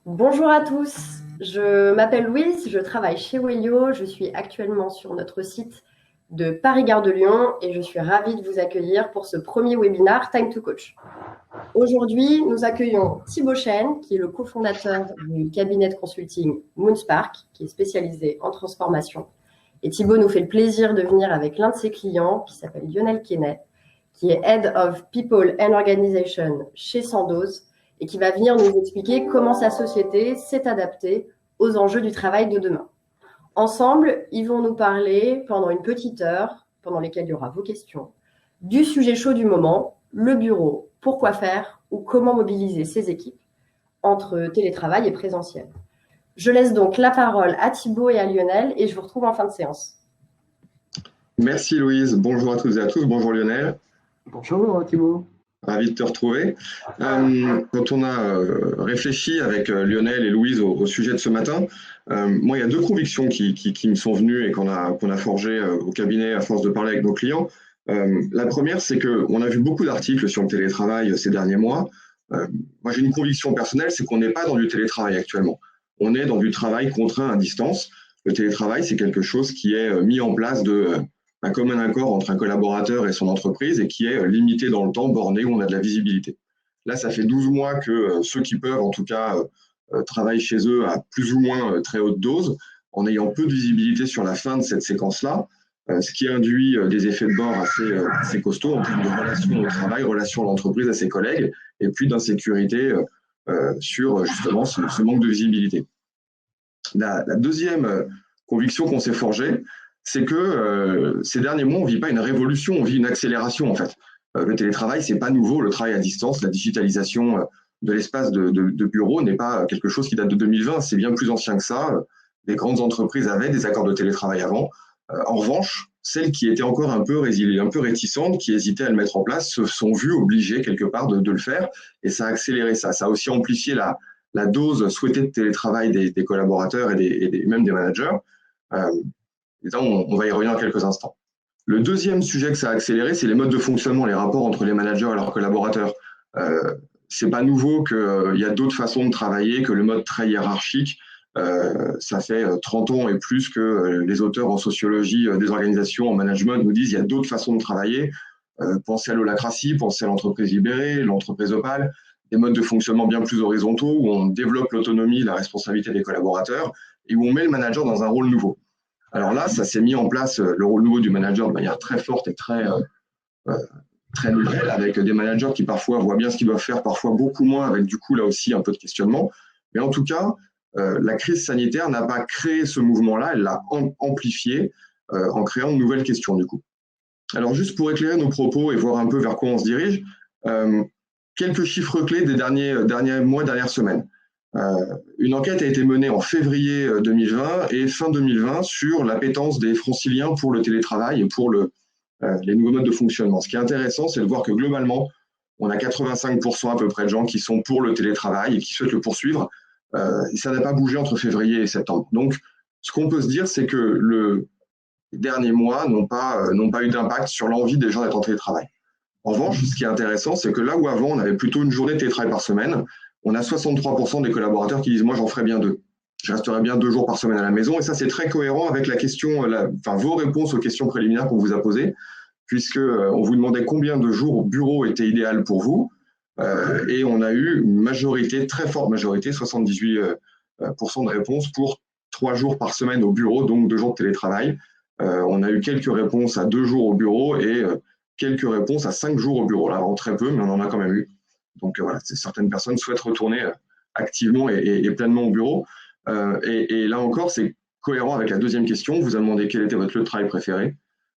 Bonjour à tous, je m'appelle Louise, je travaille chez Wellio, je suis actuellement sur notre site de Paris-Gare de Lyon et je suis ravie de vous accueillir pour ce premier webinaire Time to Coach. Aujourd'hui, nous accueillons Thibaut Chêne, qui est le cofondateur du cabinet de consulting Moonspark, qui est spécialisé en transformation. Et Thibaut nous fait le plaisir de venir avec l'un de ses clients, qui s'appelle Lionel Quesnay, qui est Head of People and Organization chez Sandoz, et qui va venir nous expliquer comment sa société s'est adaptée aux enjeux du travail de demain. Ensemble, ils vont nous parler pendant une petite heure, pendant lesquelles il y aura vos questions, du sujet chaud du moment, le bureau, pourquoi faire ou comment mobiliser ses équipes entre télétravail et présentiel. Je laisse donc la parole à Thibaut et à Lionel et je vous retrouve en fin de séance. Merci Louise, bonjour à toutes et à tous, bonjour Lionel. Bonjour Thibaut. Ravi de te retrouver. Quand on a réfléchi avec Lionel et Louise au sujet de ce matin, moi il y a deux convictions qui me sont venues et qu'on a forgées au cabinet à force de parler avec nos clients. La première, c'est qu'on a vu beaucoup d'articles sur le télétravail ces derniers mois. Moi j'ai une conviction personnelle, c'est qu'on n'est pas dans du télétravail actuellement. On est dans du travail contraint à distance. Le télétravail, c'est quelque chose qui est mis en place un commun accord entre un collaborateur et son entreprise et qui est limité dans le temps, borné, où on a de la visibilité. Là, ça fait 12 mois que ceux qui peuvent, en tout cas, travaillent chez eux à plus ou moins très haute dose, en ayant peu de visibilité sur la fin de cette séquence-là, ce qui induit des effets de bord assez costauds en termes de relations au travail, relations à l'entreprise, à ses collègues, et puis d'insécurité sur justement ce manque de visibilité. La deuxième conviction qu'on s'est forgée, c'est que ces derniers mois, on ne vit pas une révolution, on vit une accélération en fait. Le télétravail, ce n'est pas nouveau, le travail à distance, la digitalisation de l'espace de bureau n'est pas quelque chose qui date de 2020, c'est bien plus ancien que ça. Les grandes entreprises avaient des accords de télétravail avant. En revanche, celles qui étaient encore un peu réticentes, qui hésitaient à le mettre en place, se sont vues obligées quelque part de le faire et ça a accéléré ça. Ça a aussi amplifié la dose souhaitée de télétravail des collaborateurs et même des managers. Et là, on va y revenir dans quelques instants. Le deuxième sujet que ça a accéléré, c'est les modes de fonctionnement, les rapports entre les managers et leurs collaborateurs. C'est pas nouveau qu'il y a d'autres façons de travailler que le mode très hiérarchique. Ça fait 30 ans et plus que les auteurs en sociologie des organisations, en management, nous disent qu'il y a d'autres façons de travailler. Pensez à l'holacratie, pensez à l'entreprise libérée, l'entreprise opale, des modes de fonctionnement bien plus horizontaux où on développe l'autonomie, la responsabilité des collaborateurs et où on met le manager dans un rôle nouveau. Alors là, ça s'est mis en place, le rôle nouveau du manager de manière très forte et très nouvelle, avec des managers qui parfois voient bien ce qu'ils doivent faire, parfois beaucoup moins, avec du coup là aussi un peu de questionnement. Mais en tout cas, la crise sanitaire n'a pas créé ce mouvement-là, elle l'a amplifié en créant de nouvelles questions du coup. Alors juste pour éclairer nos propos et voir un peu vers quoi on se dirige, quelques chiffres clés des derniers mois, dernières semaines. Une enquête a été menée en février 2020 et fin 2020 sur l'appétence des franciliens pour le télétravail et pour les nouveaux modes de fonctionnement. Ce qui est intéressant, c'est de voir que globalement, on a 85% à peu près de gens qui sont pour le télétravail et qui souhaitent le poursuivre. Et ça n'a pas bougé entre février et septembre. Donc, ce qu'on peut se dire, c'est que les derniers mois n'ont pas eu d'impact sur l'envie des gens d'être en télétravail. En revanche, ce qui est intéressant, c'est que là où avant, on avait plutôt une journée de télétravail par semaine, on a 63% des collaborateurs qui disent « moi, j'en ferai bien 2. Je resterai bien 2 jours par semaine à la maison ». Et ça, c'est très cohérent avec la question, vos réponses aux questions préliminaires qu'on vous a posées, puisqu'on vous demandait combien de jours au bureau était idéal pour vous. Et on a eu une majorité, très forte majorité, 78% de réponses pour 3 jours par semaine au bureau, donc 2 jours de télétravail. On a eu quelques réponses à 2 jours au bureau et quelques réponses à 5 jours au bureau. Là, vraiment très peu, mais on en a quand même eu. Donc voilà, certaines personnes souhaitent retourner activement et pleinement au bureau. Et là encore, c'est cohérent avec la deuxième question. Vous a demandé quel était votre lieu de travail préféré.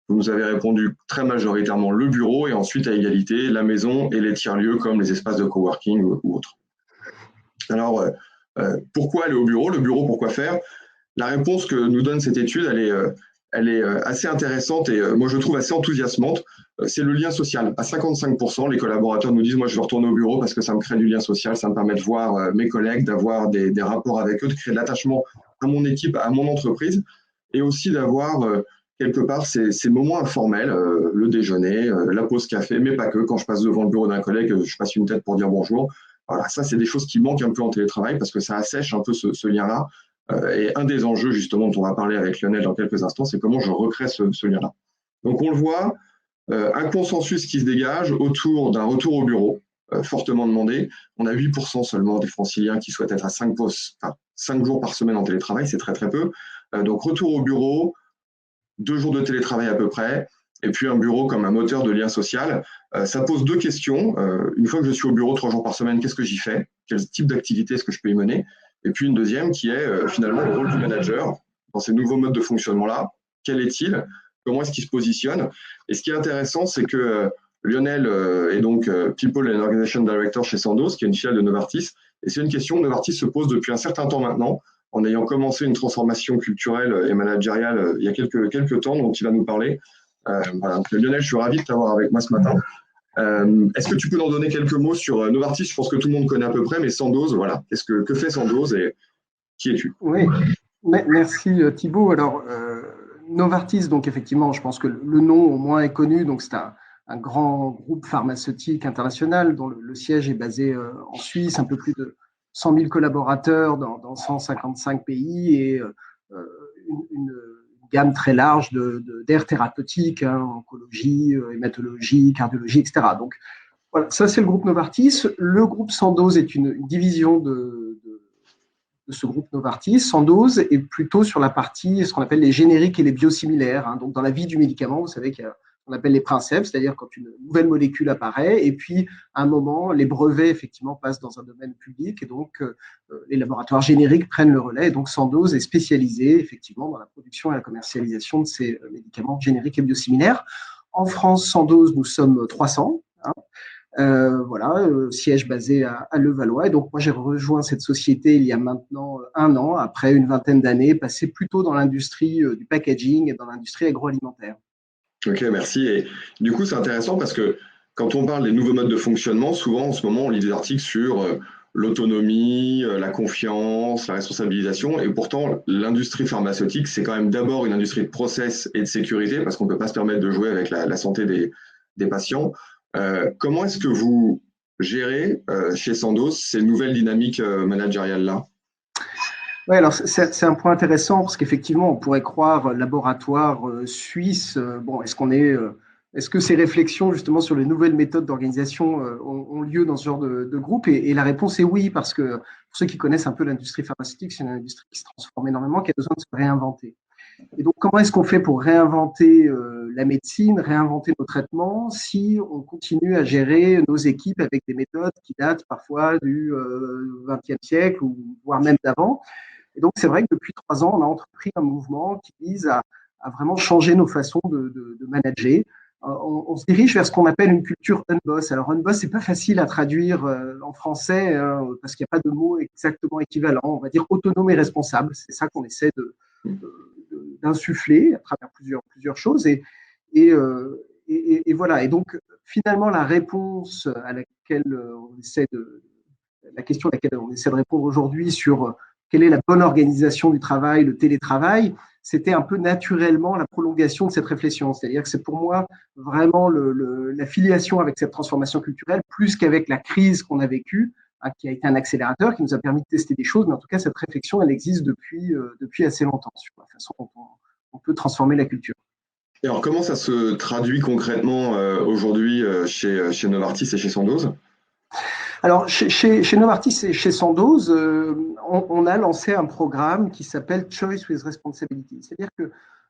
Vous nous avez répondu très majoritairement le bureau et ensuite à égalité la maison et les tiers-lieux comme les espaces de coworking ou autres. Alors, pourquoi aller au bureau? Le bureau, pourquoi faire? La réponse que nous donne cette étude, elle est assez intéressante et moi je trouve assez enthousiasmante. C'est le lien social. À 55%, les collaborateurs nous disent « moi je veux retourner au bureau parce que ça me crée du lien social, ça me permet de voir mes collègues, d'avoir des rapports avec eux, de créer de l'attachement à mon équipe, à mon entreprise et aussi d'avoir quelque part ces moments informels, le déjeuner, la pause café, mais pas que. Quand je passe devant le bureau d'un collègue, je passe une tête pour dire bonjour. Voilà, ça, c'est des choses qui manquent un peu en télétravail parce que ça assèche un peu ce lien-là. Et un des enjeux, justement, dont on va parler avec Lionel dans quelques instants, c'est comment je recrée ce lien-là. Donc, on le voit, un consensus qui se dégage autour d'un retour au bureau, fortement demandé. On a 8% seulement des Franciliens qui souhaitent être à 5 jours par semaine en télétravail, c'est très très peu. Donc, retour au bureau, 2 jours de télétravail à peu près, et puis un bureau comme un moteur de lien social. Ça pose deux questions. Une fois que je suis au bureau 3 jours par semaine, qu'est-ce que j'y fais? Quel type d'activité est-ce que je peux y mener? Et puis une deuxième qui est finalement le rôle du manager dans ces nouveaux modes de fonctionnement-là. Quel est-il? Comment est-ce qu'il se positionne? Et ce qui est intéressant, c'est que Lionel est donc People and Organization Director chez Sandoz, qui est une filiale de Novartis. Et c'est une question que Novartis se pose depuis un certain temps maintenant, en ayant commencé une transformation culturelle et managériale il y a quelques temps, dont il va nous parler. Voilà. Donc, Lionel, je suis ravi de t'avoir avec moi ce matin. Est-ce que tu peux nous donner quelques mots sur Novartis? Je pense que tout le monde connaît à peu près, mais Sandoz, voilà. Que fait Sandoz et qui es-tu? Oui, merci Thibaut. Alors, Novartis, donc effectivement, je pense que le nom au moins est connu. Donc, c'est un grand groupe pharmaceutique international dont le siège est basé en Suisse, un peu plus de 100 000 collaborateurs dans 155 pays et une gamme très large d'aires thérapeutiques, hein, oncologie, hématologie, cardiologie, etc. Donc, voilà, ça c'est le groupe Novartis. Le groupe Sandoz est une division de ce groupe Novartis. Sandoz est plutôt sur la partie, ce qu'on appelle les génériques et les biosimilaires. Hein. Donc, dans la vie du médicament, vous savez qu'il y a ce qu'on appelle les princeps, c'est-à-dire quand une nouvelle molécule apparaît, et puis à un moment, les brevets, effectivement, passent dans un domaine public, et donc les laboratoires génériques prennent le relais. Et donc, Sandoz est spécialisé, effectivement, dans la production et la commercialisation de ces médicaments génériques et biosimilaires. En France, Sandoz, nous sommes 300. Hein. Voilà, siège basé à Levallois. Et donc, moi, j'ai rejoint cette société il y a maintenant 1 an, après une vingtaine d'années, passé plutôt dans l'industrie du packaging et dans l'industrie agroalimentaire. Ok, merci. Et du coup, c'est intéressant parce que quand on parle des nouveaux modes de fonctionnement, souvent en ce moment, on lit des articles sur l'autonomie, la confiance, la responsabilisation. Et pourtant, l'industrie pharmaceutique, c'est quand même d'abord une industrie de process et de sécurité parce qu'on ne peut pas se permettre de jouer avec la santé des patients. Comment est-ce que vous gérez chez Sandoz ces nouvelles dynamiques managériales-là? Oui, alors c'est un point intéressant parce qu'effectivement, on pourrait croire laboratoire suisse. Bon, est-ce que ces réflexions justement sur les nouvelles méthodes d'organisation ont lieu dans ce genre de groupe? Et la réponse est oui, parce que pour ceux qui connaissent un peu l'industrie pharmaceutique, c'est une industrie qui se transforme énormément, qui a besoin de se réinventer. Et donc, comment est-ce qu'on fait pour réinventer la médecine, réinventer nos traitements, si on continue à gérer nos équipes avec des méthodes qui datent parfois du XXe siècle ou voire même d'avant? Et donc, c'est vrai que depuis 3 ans, on a entrepris un mouvement qui vise à vraiment changer nos façons de manager. On se dirige vers ce qu'on appelle une culture unboss. Alors, unboss, c'est pas facile à traduire en français parce qu'il n'y a pas de mot exactement équivalent. On va dire autonome et responsable. C'est ça qu'on essaie d'insuffler à travers plusieurs choses. Et voilà. Et donc, finalement, la réponse à laquelle la question à laquelle on essaie de répondre aujourd'hui sur quelle est la bonne organisation du travail, le télétravail, c'était un peu naturellement la prolongation de cette réflexion. C'est-à-dire que c'est pour moi vraiment la filiation avec cette transformation culturelle, plus qu'avec la crise qu'on a vécue, hein, qui a été un accélérateur, qui nous a permis de tester des choses, mais en tout cas, cette réflexion, elle existe depuis assez longtemps sur la façon dont on peut transformer la culture. Et alors, comment ça se traduit concrètement aujourd'hui chez Novartis et chez Sandoz? Alors, chez Novartis et chez Sandoz, on a lancé un programme qui s'appelle Choice with Responsibility. C'est-à-dire qu'à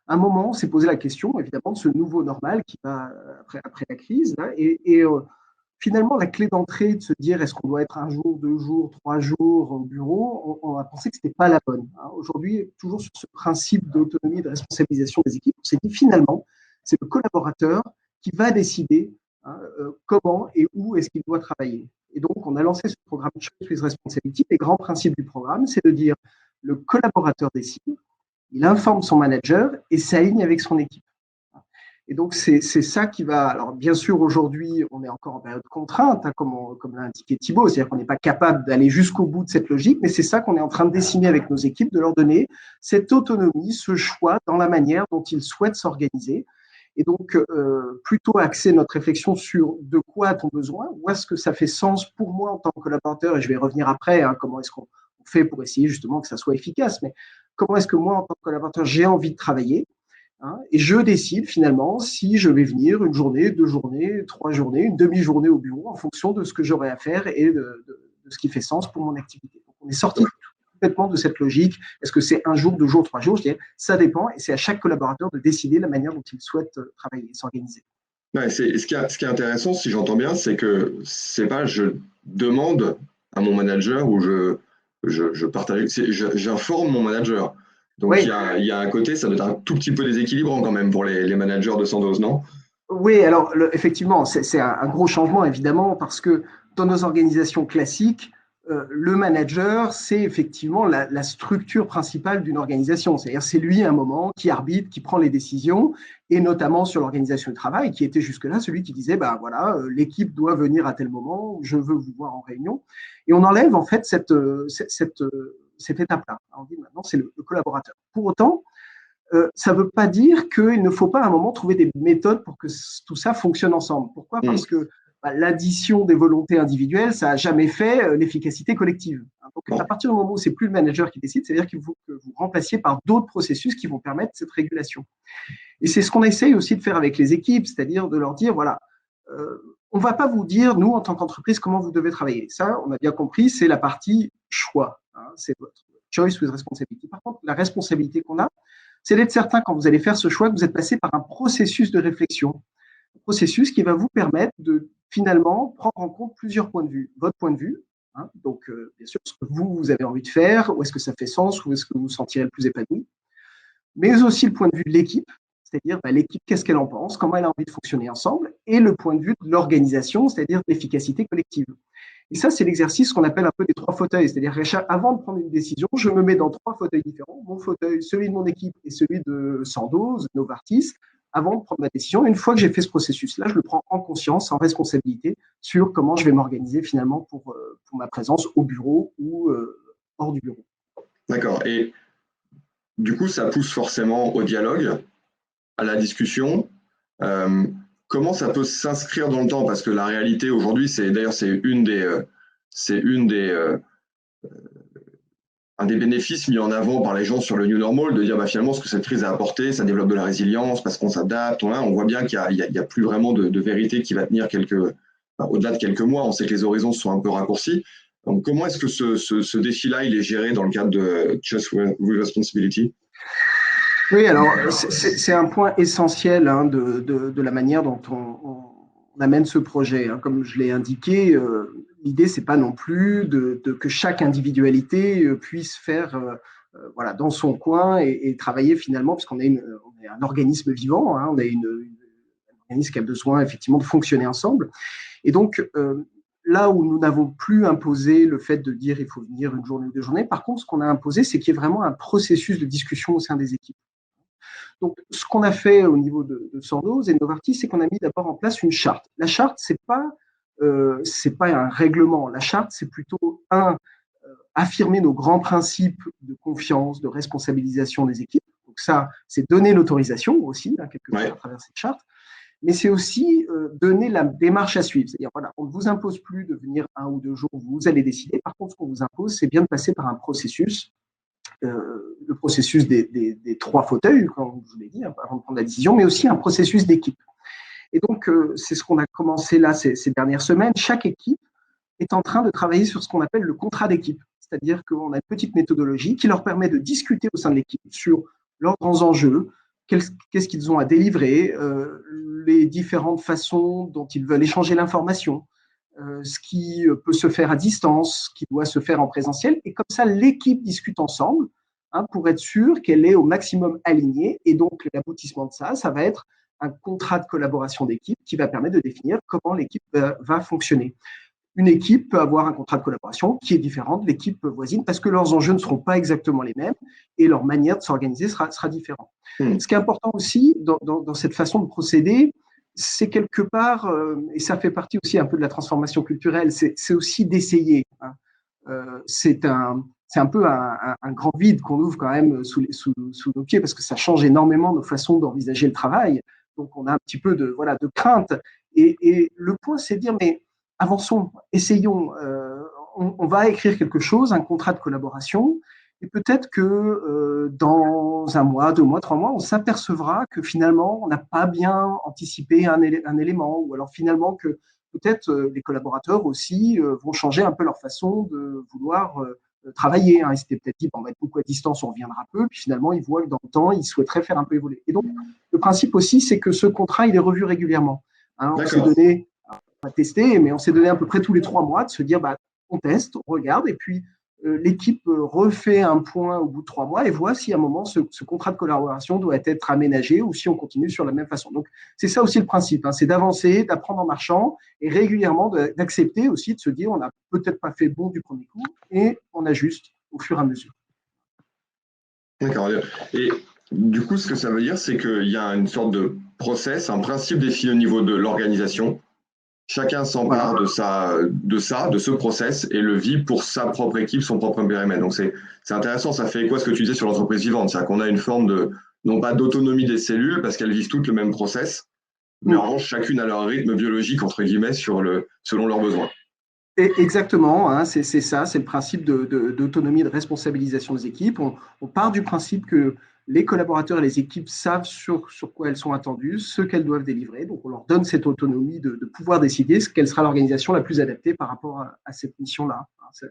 un moment, on s'est posé la question, évidemment, de ce nouveau normal qui va après la crise. Là, et finalement, la clé d'entrée de se dire est-ce qu'on doit être 1 jour, 2 jours, 3 jours au bureau, on a pensé que ce n'était pas la bonne. Hein. Aujourd'hui, toujours sur ce principe d'autonomie et de responsabilisation des équipes, on s'est dit finalement, c'est le collaborateur qui va décider comment et où est-ce qu'il doit travailler. Et donc, on a lancé ce programme Choice with Responsibility. Les grands principes du programme, c'est de dire le collaborateur décide, il informe son manager et s'aligne avec son équipe. Et donc, c'est ça qui va… Alors, bien sûr, aujourd'hui, on est encore en période contrainte, hein, comme l'a indiqué Thibaut, c'est-à-dire qu'on n'est pas capable d'aller jusqu'au bout de cette logique, mais c'est ça qu'on est en train de dessiner avec nos équipes, de leur donner cette autonomie, ce choix dans la manière dont ils souhaitent s'organiser. Et donc, plutôt axer notre réflexion sur de quoi a-t-on besoin, où est-ce que ça fait sens pour moi en tant que collaborateur, et je vais revenir après, comment est-ce qu'on fait pour essayer justement que ça soit efficace, mais comment est-ce que moi, en tant que collaborateur, j'ai envie de travailler, et je décide finalement si je vais venir une journée, 2 journées, 3 journées, une demi-journée au bureau en fonction de ce que j'aurai à faire et de ce qui fait sens pour mon activité. Donc, on est sorti complètement de cette logique. Est-ce que c'est 1 jour, 2 jours, 3 jours? Je dirais, ça dépend et c'est à chaque collaborateur de décider la manière dont il souhaite travailler, s'organiser. Ouais, ce qui est intéressant, si j'entends bien, c'est que c'est pas je demande à mon manager ou je partage, j'informe mon manager. Donc Oui. il y a un côté, ça doit être un tout petit peu déséquilibrant quand même pour les managers de Sandoz, non? Oui, alors effectivement, c'est un gros changement évidemment parce que dans nos organisations classiques, le manager, c'est effectivement la structure principale d'une organisation. C'est-à-dire, c'est lui à un moment qui arbitre, qui prend les décisions, et notamment sur l'organisation du travail, qui était jusque-là celui qui disait, ben voilà, l'équipe doit venir à tel moment, je veux vous voir en réunion. Et on enlève en fait cette étape-là. On dit maintenant, c'est le collaborateur. Pour autant, ça ne veut pas dire qu'il ne faut pas à un moment trouver des méthodes pour que tout ça fonctionne ensemble. Pourquoi? Parce que l'addition des volontés individuelles, ça n'a jamais fait l'efficacité collective. Donc, à partir du moment où c'est plus le manager qui décide, c'est-à-dire qu'il faut que vous remplaciez par d'autres processus qui vont permettre cette régulation. Et c'est ce qu'on essaye aussi de faire avec les équipes, c'est-à-dire de leur dire, voilà, on ne va pas vous dire, nous, en tant qu'entreprise, comment vous devez travailler. Ça, on a bien compris, c'est la partie choix. C'est votre choice with responsibility. Par contre, la responsabilité qu'on a, c'est d'être certain, quand vous allez faire ce choix, que vous êtes passé par un processus de réflexion, un processus qui va vous permettre de finalement prendre en compte plusieurs points de vue. Votre point de vue, donc bien sûr, ce que vous avez envie de faire, où est-ce que ça fait sens, où est-ce que vous vous sentirez le plus épanoui, mais aussi le point de vue de l'équipe, c'est-à-dire l'équipe, qu'est-ce qu'elle en pense, comment elle a envie de fonctionner ensemble, et le point de vue de l'organisation, c'est-à-dire l'efficacité collective. Et ça, c'est l'exercice qu'on appelle un peu des 3 fauteuils. C'est-à-dire avant de prendre une décision, je me mets dans 3 fauteuils différents. Mon fauteuil, celui de mon équipe et celui de Sandoz, Novartis, avant de prendre ma décision. Une fois que j'ai fait ce processus-là, je le prends en conscience, en responsabilité, sur comment je vais m'organiser finalement pour ma présence au bureau ou hors du bureau. D'accord. Et du coup, ça pousse forcément au dialogue, à la discussion. Comment ça peut s'inscrire dans le temps? Parce que la réalité aujourd'hui, c'est un des bénéfices mis en avant par les gens sur le New Normal, de dire finalement ce que cette crise a apporté, ça développe de la résilience parce qu'on s'adapte. On voit bien qu'il y a plus vraiment de vérité qui va tenir au-delà de quelques mois. On sait que les horizons sont un peu raccourcis. Donc comment est-ce que ce défi-là, il est géré dans le cadre de Just with Responsibility? Oui, alors c'est un point essentiel de la manière dont on amène ce projet. Comme je l'ai indiqué, l'idée, c'est pas non plus que chaque individualité puisse faire voilà, dans son coin et travailler finalement, parce qu'on est un organisme vivant, on est un organisme qui a besoin effectivement de fonctionner ensemble. Et donc, là où nous n'avons plus imposé le fait de dire il faut venir une journée ou 2 journées, par contre, ce qu'on a imposé, c'est qu'il y ait vraiment un processus de discussion au sein des équipes. Donc, ce qu'on a fait au niveau de Sandoz et de Novartis, c'est qu'on a mis d'abord en place une charte. La charte, c'est pas un règlement. La charte, c'est plutôt affirmer nos grands principes de confiance, de responsabilisation des équipes. Donc ça, c'est donner l'autorisation aussi, quelque part, à travers cette charte. Mais c'est aussi donner la démarche à suivre. C'est-à-dire, voilà, on ne vous impose plus de venir 1 ou 2 jours, vous allez décider. Par contre, ce qu'on vous impose, c'est bien de passer par un processus, le processus des 3 fauteuils, comme je vous l'ai dit, avant de prendre la décision, mais aussi un processus d'équipe. Et donc, c'est ce qu'on a commencé là ces dernières semaines. Chaque équipe est en train de travailler sur ce qu'on appelle le contrat d'équipe. C'est-à-dire qu'on a une petite méthodologie qui leur permet de discuter au sein de l'équipe sur leurs grands enjeux, qu'est-ce qu'ils ont à délivrer, les différentes façons dont ils veulent échanger l'information, ce qui peut se faire à distance, ce qui doit se faire en présentiel. Et comme ça, l'équipe discute ensemble pour être sûr qu'elle est au maximum alignée. Et donc, l'aboutissement de ça va être un contrat de collaboration d'équipe qui va permettre de définir comment l'équipe va fonctionner. Une équipe peut avoir un contrat de collaboration qui est différent de l'équipe voisine parce que leurs enjeux ne seront pas exactement les mêmes et leur manière de s'organiser sera différente. Ce qui est important aussi dans cette façon de procéder, c'est quelque part, et ça fait partie aussi un peu de la transformation culturelle, c'est aussi d'essayer. C'est un peu un grand vide qu'on ouvre quand même sous nos pieds parce que ça change énormément nos façons d'envisager le travail. Donc, on a un petit peu de crainte. Et le point, c'est de dire, mais avançons, essayons. On va écrire quelque chose, un contrat de collaboration, et peut-être que dans 1 mois, 2 mois, 3 mois, on s'apercevra que finalement, on n'a pas bien anticipé un élément, ou alors finalement que peut-être les collaborateurs aussi vont changer un peu leur façon de vouloir travailler. Ils s'étaient peut-être dit, on va être beaucoup à distance, on reviendra peu, puis finalement, ils voient que dans le temps, ils souhaiteraient faire un peu évoluer. Et donc, le principe aussi, c'est que ce contrat, il est revu régulièrement. On s'est donné, on va tester, mais on s'est donné à peu près tous les 3 mois de se dire, on teste, on regarde, et puis l'équipe refait un point au bout de 3 mois et voit si à un moment ce contrat de collaboration doit être aménagé ou si on continue sur la même façon. Donc, c'est ça aussi le principe, c'est d'avancer, d'apprendre en marchant et régulièrement d'accepter aussi de se dire on n'a peut-être pas fait bon du premier coup et on ajuste au fur et à mesure. D'accord. Et du coup, ce que ça veut dire, c'est qu'il y a une sorte de process, un principe défini au niveau de l'organisation. Chacun s'empare de ce process et le vit pour sa propre équipe, son propre périmètre. Donc c'est intéressant, ça fait écho à ce que tu disais sur l'entreprise vivante, c'est-à-dire qu'on a une forme de, non pas d'autonomie des cellules, parce qu'elles vivent toutes le même process, mais en revanche, chacune a leur rythme biologique, entre guillemets, selon leurs besoins. Exactement, c'est ça, c'est le principe d'autonomie et de responsabilisation des équipes. On part du principe que les collaborateurs et les équipes savent sur quoi elles sont attendues, ce qu'elles doivent délivrer. Donc, on leur donne cette autonomie de pouvoir décider quelle sera l'organisation la plus adaptée par rapport à cette mission-là.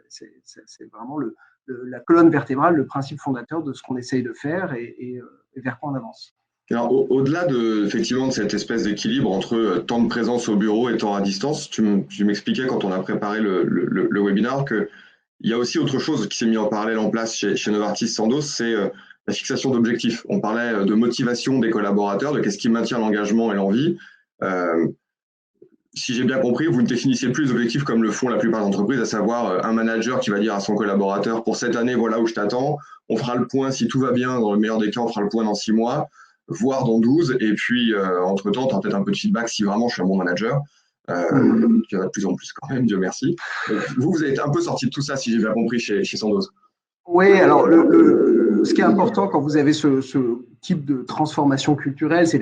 C'est vraiment la colonne vertébrale, le principe fondateur de ce qu'on essaye de faire et vers quoi on avance. Alors, au-delà effectivement de cette espèce d'équilibre entre temps de présence au bureau et temps à distance, tu m'expliquais quand on a préparé le webinaire qu'il y a aussi autre chose qui s'est mis en parallèle en place chez Novartis Sandoz, c'est la fixation d'objectifs. On parlait de motivation des collaborateurs, de qu'est-ce qui maintient l'engagement et l'envie. Si j'ai bien compris, vous ne définissez plus les objectifs comme le font la plupart des entreprises, à savoir un manager qui va dire à son collaborateur, pour cette année, voilà où je t'attends, on fera le point si tout va bien, dans le meilleur des cas, on fera le point dans 6 mois, voire dans 12, et puis entre-temps, tu auras peut-être un peu de feedback si vraiment je suis un bon manager. Il y en a de plus en plus quand même, Dieu merci. Vous avez un peu sorti de tout ça, si j'ai bien compris, chez Sandoz. Oui, alors ce qui est important quand vous avez ce type de transformation culturelle, c'est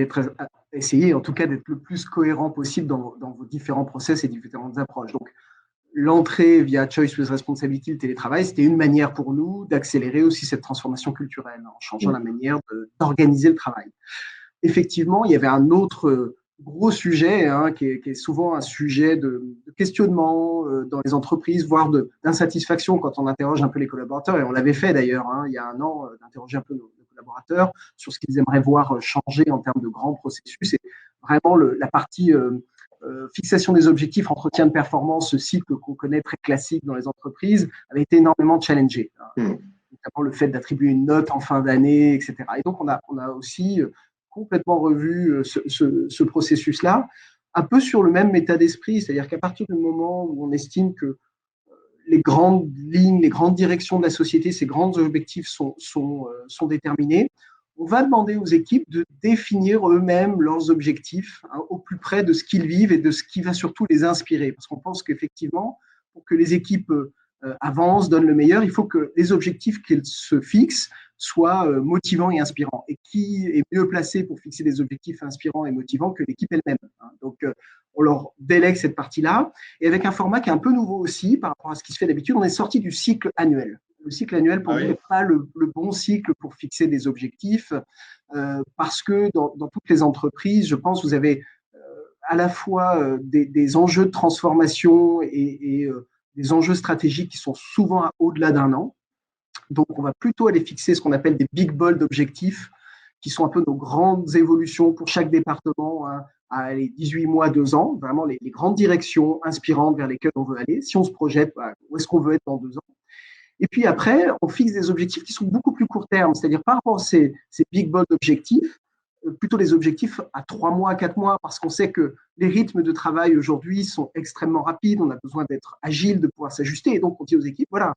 d'essayer en tout cas d'être le plus cohérent possible dans vos différents process et différentes approches. Donc, l'entrée via Choice with Responsibility, le télétravail, c'était une manière pour nous d'accélérer aussi cette transformation culturelle en changeant la manière d'organiser le travail. Effectivement, il y avait un autre gros sujet qui est souvent un sujet de questionnement dans les entreprises, voire d'insatisfaction quand on interroge un peu les collaborateurs. Et on l'avait fait d'ailleurs il y a 1 an, d'interroger un peu nos collaborateurs sur ce qu'ils aimeraient voir changer en termes de grands processus. Et vraiment la partie fixation des objectifs, entretien de performance, ce cycle qu'on connaît très classique dans les entreprises, avait été énormément challengé. Notamment le fait d'attribuer une note en fin d'année, etc. Et donc, on a aussi complètement revu ce processus-là, un peu sur le même état d'esprit, c'est-à-dire qu'à partir du moment où on estime que les grandes lignes, les grandes directions de la société, ces grands objectifs sont déterminés, on va demander aux équipes de définir eux-mêmes leurs objectifs au plus près de ce qu'ils vivent et de ce qui va surtout les inspirer. Parce qu'on pense qu'effectivement, pour que les équipes avancent, donnent le meilleur, il faut que les objectifs qu'ils se fixent soient motivants et inspirants. Et qui est mieux placé pour fixer des objectifs inspirants et motivants que l'équipe elle-même. Donc, on leur délègue cette partie-là. Et avec un format qui est un peu nouveau aussi par rapport à ce qui se fait d'habitude, on est sorti du cycle annuel. Le cycle annuel, pour nous, n'est pas le bon cycle pour fixer des objectifs parce que dans toutes les entreprises, je pense, vous avez à la fois des enjeux de transformation et des enjeux stratégiques qui sont souvent au-delà d'1 an. Donc, on va plutôt aller fixer ce qu'on appelle des big bold objectifs, qui sont un peu nos grandes évolutions pour chaque département à 18 mois, 2 ans, vraiment les grandes directions inspirantes vers lesquelles on veut aller. Si on se projette, où est-ce qu'on veut être dans 2 ans? Et puis après, on fixe des objectifs qui sont beaucoup plus court terme, c'est-à-dire par rapport à ces big bold objectifs, plutôt des objectifs à 3 mois, 4 mois, parce qu'on sait que les rythmes de travail aujourd'hui sont extrêmement rapides, on a besoin d'être agile, de pouvoir s'ajuster. Et donc, on dit aux équipes, voilà,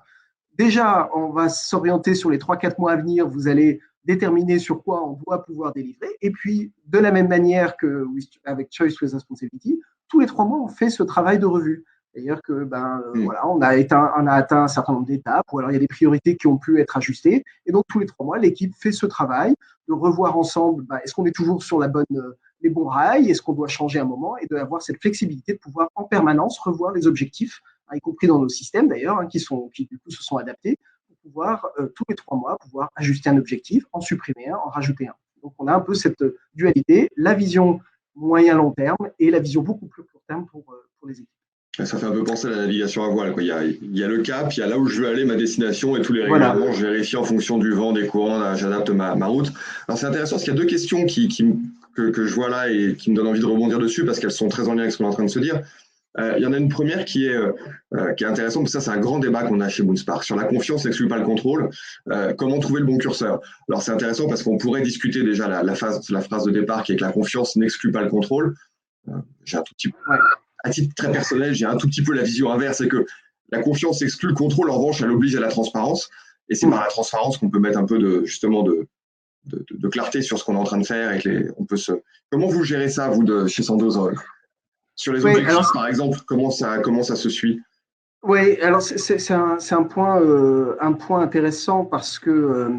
déjà, on va s'orienter sur les 3-4 mois à venir, vous allez déterminer sur quoi on doit pouvoir délivrer. Et puis, de la même manière qu'avec Choice with Responsibility, tous les 3 mois, on fait ce travail de revue. C'est-à-dire que voilà, on a atteint un certain nombre d'étapes, ou alors il y a des priorités qui ont pu être ajustées. Et donc, tous les 3 mois, l'équipe fait ce travail de revoir ensemble, est-ce qu'on est toujours sur les les bons rails, est-ce qu'on doit changer un moment, et d'avoir cette flexibilité de pouvoir en permanence revoir les objectifs, y compris dans nos systèmes d'ailleurs, qui du coup se sont adaptés, pour pouvoir tous les 3 mois pouvoir ajuster un objectif, en supprimer un, en rajouter un. Donc on a un peu cette dualité, la vision moyen-long terme et la vision beaucoup plus court terme pour les équipes. Ça fait un peu penser à la navigation à voile, quoi. Il y a le cap, il y a là où je veux aller, ma destination, et tous les Voilà. règlements, je vérifie en fonction du vent, des courants, j'adapte ma route. Alors c'est intéressant parce qu'il y a 2 questions que je vois là et qui me donnent envie de rebondir dessus parce qu'elles sont très en lien avec ce qu'on est en train de se dire. Il y en a une première qui est intéressante, parce que ça c'est un grand débat qu'on a chez Moonspark. Sur la confiance n'exclut pas le contrôle, comment trouver le bon curseur. Alors c'est intéressant parce qu'on pourrait discuter déjà la phrase de départ qui est que la confiance n'exclut pas le contrôle. J'ai un tout petit peu... À titre très personnel, j'ai un tout petit peu la vision inverse, c'est que la confiance exclut le contrôle, en revanche, elle oblige à la transparence. Et c'est par la transparence qu'on peut mettre un peu de clarté sur ce qu'on est en train de faire. Comment vous gérez ça, vous, chez Sandoz, sur les objectifs, alors, par exemple, comment ça se suit? Oui, alors c'est un point intéressant parce que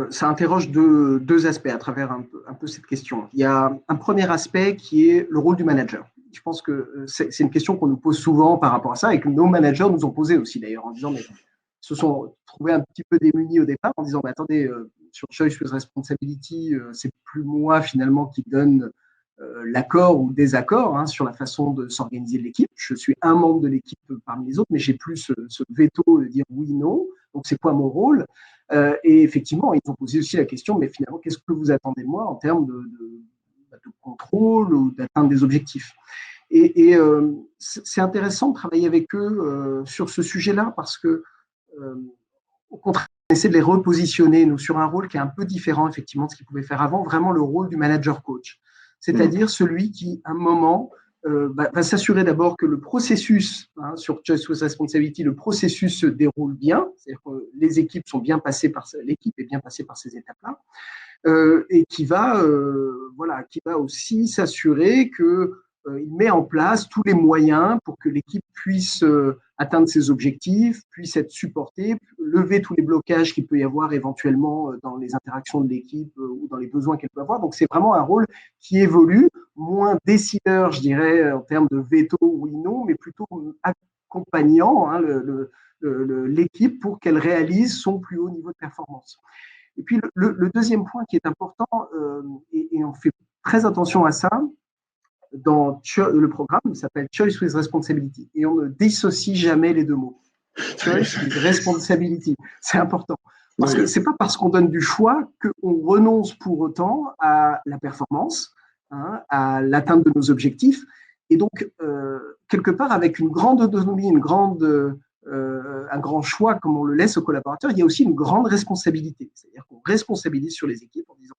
ça interroge deux aspects à travers un peu cette question. Il y a un premier aspect qui est le rôle du manager. Je pense que c'est une question qu'on nous pose souvent par rapport à ça et que nos managers nous ont posé aussi d'ailleurs en disant mais se sont trouvés un petit peu démunis au départ en disant mais attendez, sur Choice with Responsibility, c'est plus moi finalement qui donne l'accord ou désaccord sur la façon de s'organiser l'équipe. Je suis un membre de l'équipe parmi les autres, mais j'ai plus ce veto de dire oui, non. Donc, c'est quoi mon rôle? Et effectivement, ils ont posé aussi la question, mais finalement, qu'est-ce que vous attendez de moi en termes de contrôle ou d'atteindre des objectifs? Et c'est intéressant de travailler avec eux sur ce sujet-là parce que, au contraire, on essaie de les repositionner, nous, sur un rôle qui est un peu différent, effectivement, de ce qu'ils pouvaient faire avant, vraiment le rôle du manager-coach. C'est-à-dire celui qui, à un moment, va s'assurer d'abord que le processus, sur Choice with Responsibility, le processus se déroule bien, c'est-à-dire que les équipes sont bien passées l'équipe est bien passée par ces étapes-là, et qui va aussi s'assurer que il met en place tous les moyens pour que l'équipe puisse atteindre ses objectifs, puisse être supportée, lever tous les blocages qu'il peut y avoir éventuellement dans les interactions de l'équipe ou dans les besoins qu'elle peut avoir. Donc, c'est vraiment un rôle qui évolue, moins décideur, je dirais, en termes de veto oui-non, mais plutôt accompagnant l'équipe pour qu'elle réalise son plus haut niveau de performance. Et puis, le deuxième point qui est important, et on fait très attention à ça, dans le programme s'appelle Choice with Responsibility et on ne dissocie jamais les deux mots. Choice with Responsibility, c'est important. Parce que c'est pas parce qu'on donne du choix qu'on renonce pour autant à la performance, à l'atteinte de nos objectifs. Et donc, quelque part, avec une grande autonomie, un grand choix, comme on le laisse aux collaborateurs, il y a aussi une grande responsabilité. C'est-à-dire qu'on responsabilise sur les équipes en disant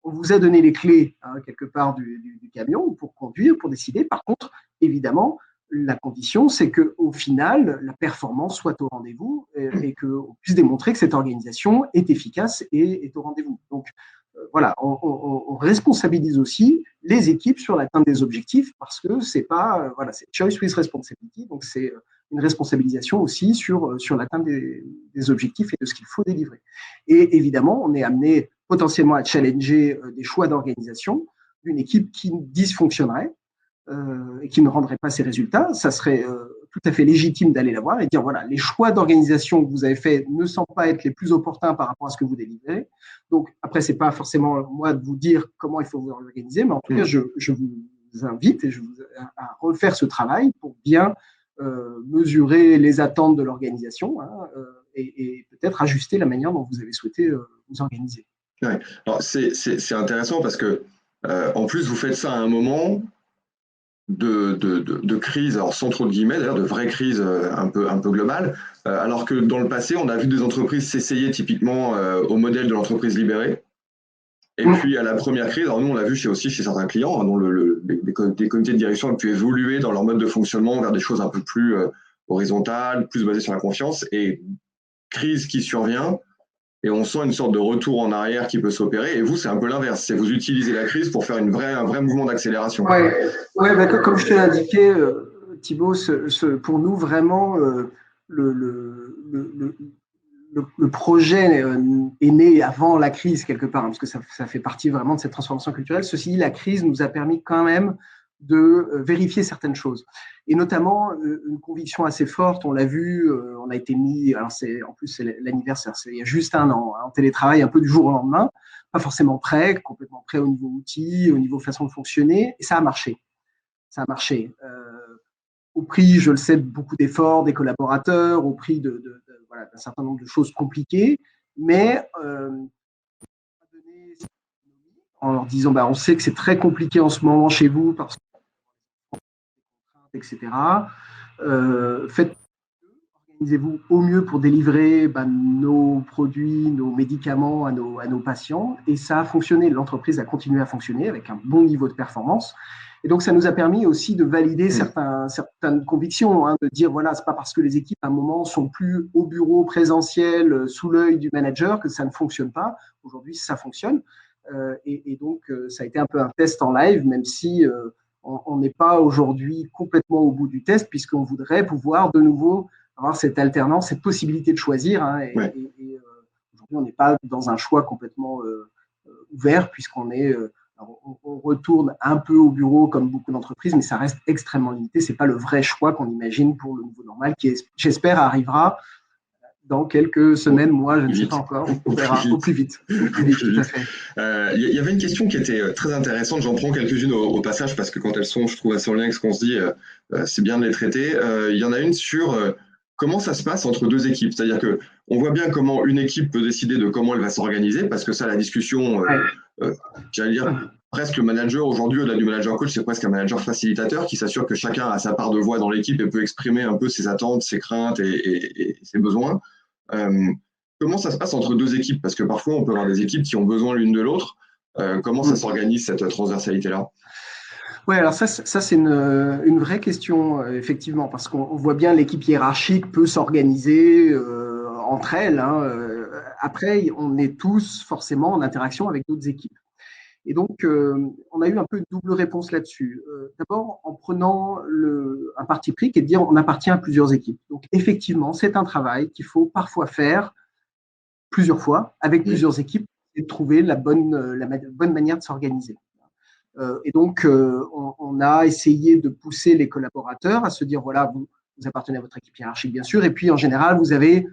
on vous a donné les clés quelque part du camion pour conduire, pour décider. Par contre, évidemment, la condition, c'est qu'au final, la performance soit au rendez-vous et qu'on puisse démontrer que cette organisation est efficace et est au rendez-vous. Donc, voilà, on responsabilise aussi les équipes sur l'atteinte des objectifs parce que c'est pas, c'est Choice with Responsibility, donc c'est une responsabilisation aussi sur l'atteinte des objectifs et de ce qu'il faut délivrer. Et évidemment, on est amené potentiellement à challenger des choix d'organisation d'une équipe qui dysfonctionnerait et qui ne rendrait pas ses résultats. Ça serait tout à fait légitime d'aller la voir et dire voilà, les choix d'organisation que vous avez faits ne semblent pas être les plus opportuns par rapport à ce que vous délivrez. Donc, après, ce n'est pas forcément moi de vous dire comment il faut vous organiser, mais en tout cas, je vous invite à refaire ce travail pour bien mesurer les attentes de l'organisation et peut-être ajuster la manière dont vous avez souhaité vous organiser. Ouais. Alors, c'est intéressant parce que, en plus, vous faites ça à un moment de crise, alors sans trop de guillemets, d'ailleurs, de vraie crise un peu globale, alors que dans le passé, on a vu des entreprises s'essayer typiquement au modèle de l'entreprise libérée. Et puis, à la première crise, alors nous, on l'a vu aussi chez certains clients, dont des comités de direction ont pu évoluer dans leur mode de fonctionnement vers des choses un peu plus horizontales, plus basées sur la confiance. Et crise qui survient, et on sent une sorte de retour en arrière qui peut s'opérer. Et vous, c'est un peu l'inverse. C'est vous utilisez la crise pour faire un vrai mouvement d'accélération. Ouais, comme je te l'ai indiqué, Thibaut, pour nous, vraiment, le projet est né avant la crise quelque part, parce que ça fait partie vraiment de cette transformation culturelle. Ceci dit, la crise nous a permis quand même de vérifier certaines choses. Et notamment, une conviction assez forte, on l'a vu, on a été mis, alors en plus c'est l'anniversaire, c'est il y a juste un an, en télétravail un peu du jour au lendemain, pas forcément prêt, complètement prêt au niveau outils, au niveau façon de fonctionner, et ça a marché. Ça a marché. Au prix, je le sais, de beaucoup d'efforts des collaborateurs, au prix voilà, d'un certain nombre de choses compliquées, mais en leur disant, on sait que c'est très compliqué en ce moment chez vous parce que etc. Organisez-vous au mieux pour délivrer nos produits, nos médicaments à nos patients. Et ça a fonctionné. L'entreprise a continué à fonctionner avec un bon niveau de performance. Et donc, ça nous a permis aussi de valider certaines convictions, de dire, voilà, c'est pas parce que les équipes, à un moment, sont plus au bureau présentiel, sous l'œil du manager, que ça ne fonctionne pas. Aujourd'hui, ça fonctionne. Et donc, ça a été un peu un test en live, même si on n'est pas aujourd'hui complètement au bout du test, puisqu'on voudrait pouvoir de nouveau avoir cette alternance, cette possibilité de choisir. Aujourd'hui, on n'est pas dans un choix complètement ouvert, puisqu'on est, on retourne un peu au bureau comme beaucoup d'entreprises, mais ça reste extrêmement limité. Ce n'est pas le vrai choix qu'on imagine pour le nouveau normal, qui, j'espère, arrivera dans quelques semaines, mois, je ne sais pas encore. On verra au plus vite. Tout à fait. Il y avait une question qui était très intéressante. J'en prends quelques-unes au passage parce que quand elles sont, je trouve, assez en lien avec ce qu'on se dit, c'est bien de les traiter. Il y en a une sur comment ça se passe entre deux équipes. C'est-à-dire que on voit bien comment une équipe peut décider de comment elle va s'organiser parce que ça, la discussion, j'allais dire, presque le manager aujourd'hui, au-delà du manager coach, c'est presque un manager facilitateur qui s'assure que chacun a sa part de voix dans l'équipe et peut exprimer un peu ses attentes, ses craintes et ses besoins. Comment ça se passe entre deux équipes? Parce que parfois, on peut avoir des équipes qui ont besoin l'une de l'autre. Comment ça s'organise, cette transversalité-là? Oui, alors ça c'est une vraie question, effectivement, parce qu'on voit bien l'équipe hiérarchique peut s'organiser entre elles. Après, on est tous forcément en interaction avec d'autres équipes. Et donc, on a eu un peu une double réponse là-dessus. D'abord, en prenant un parti pris qui est de dire on appartient à plusieurs équipes. Donc, effectivement, c'est un travail qu'il faut parfois faire plusieurs fois avec plusieurs équipes et de trouver la bonne manière de s'organiser. Et donc, on a essayé de pousser les collaborateurs à se dire, voilà, vous appartenez à votre équipe hiérarchique, bien sûr, et puis en général, vous avez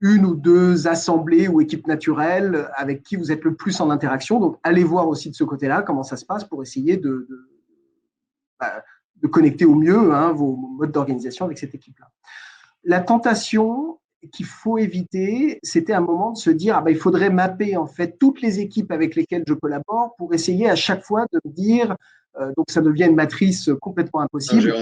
une ou deux assemblées ou équipes naturelles avec qui vous êtes le plus en interaction. Donc, allez voir aussi de ce côté-là comment ça se passe pour essayer de connecter au mieux vos modes d'organisation avec cette équipe-là. La tentation qu'il faut éviter, c'était un moment de se dire il faudrait mapper en fait toutes les équipes avec lesquelles je collabore pour essayer à chaque fois de me dire donc ça devient une matrice complètement impossible.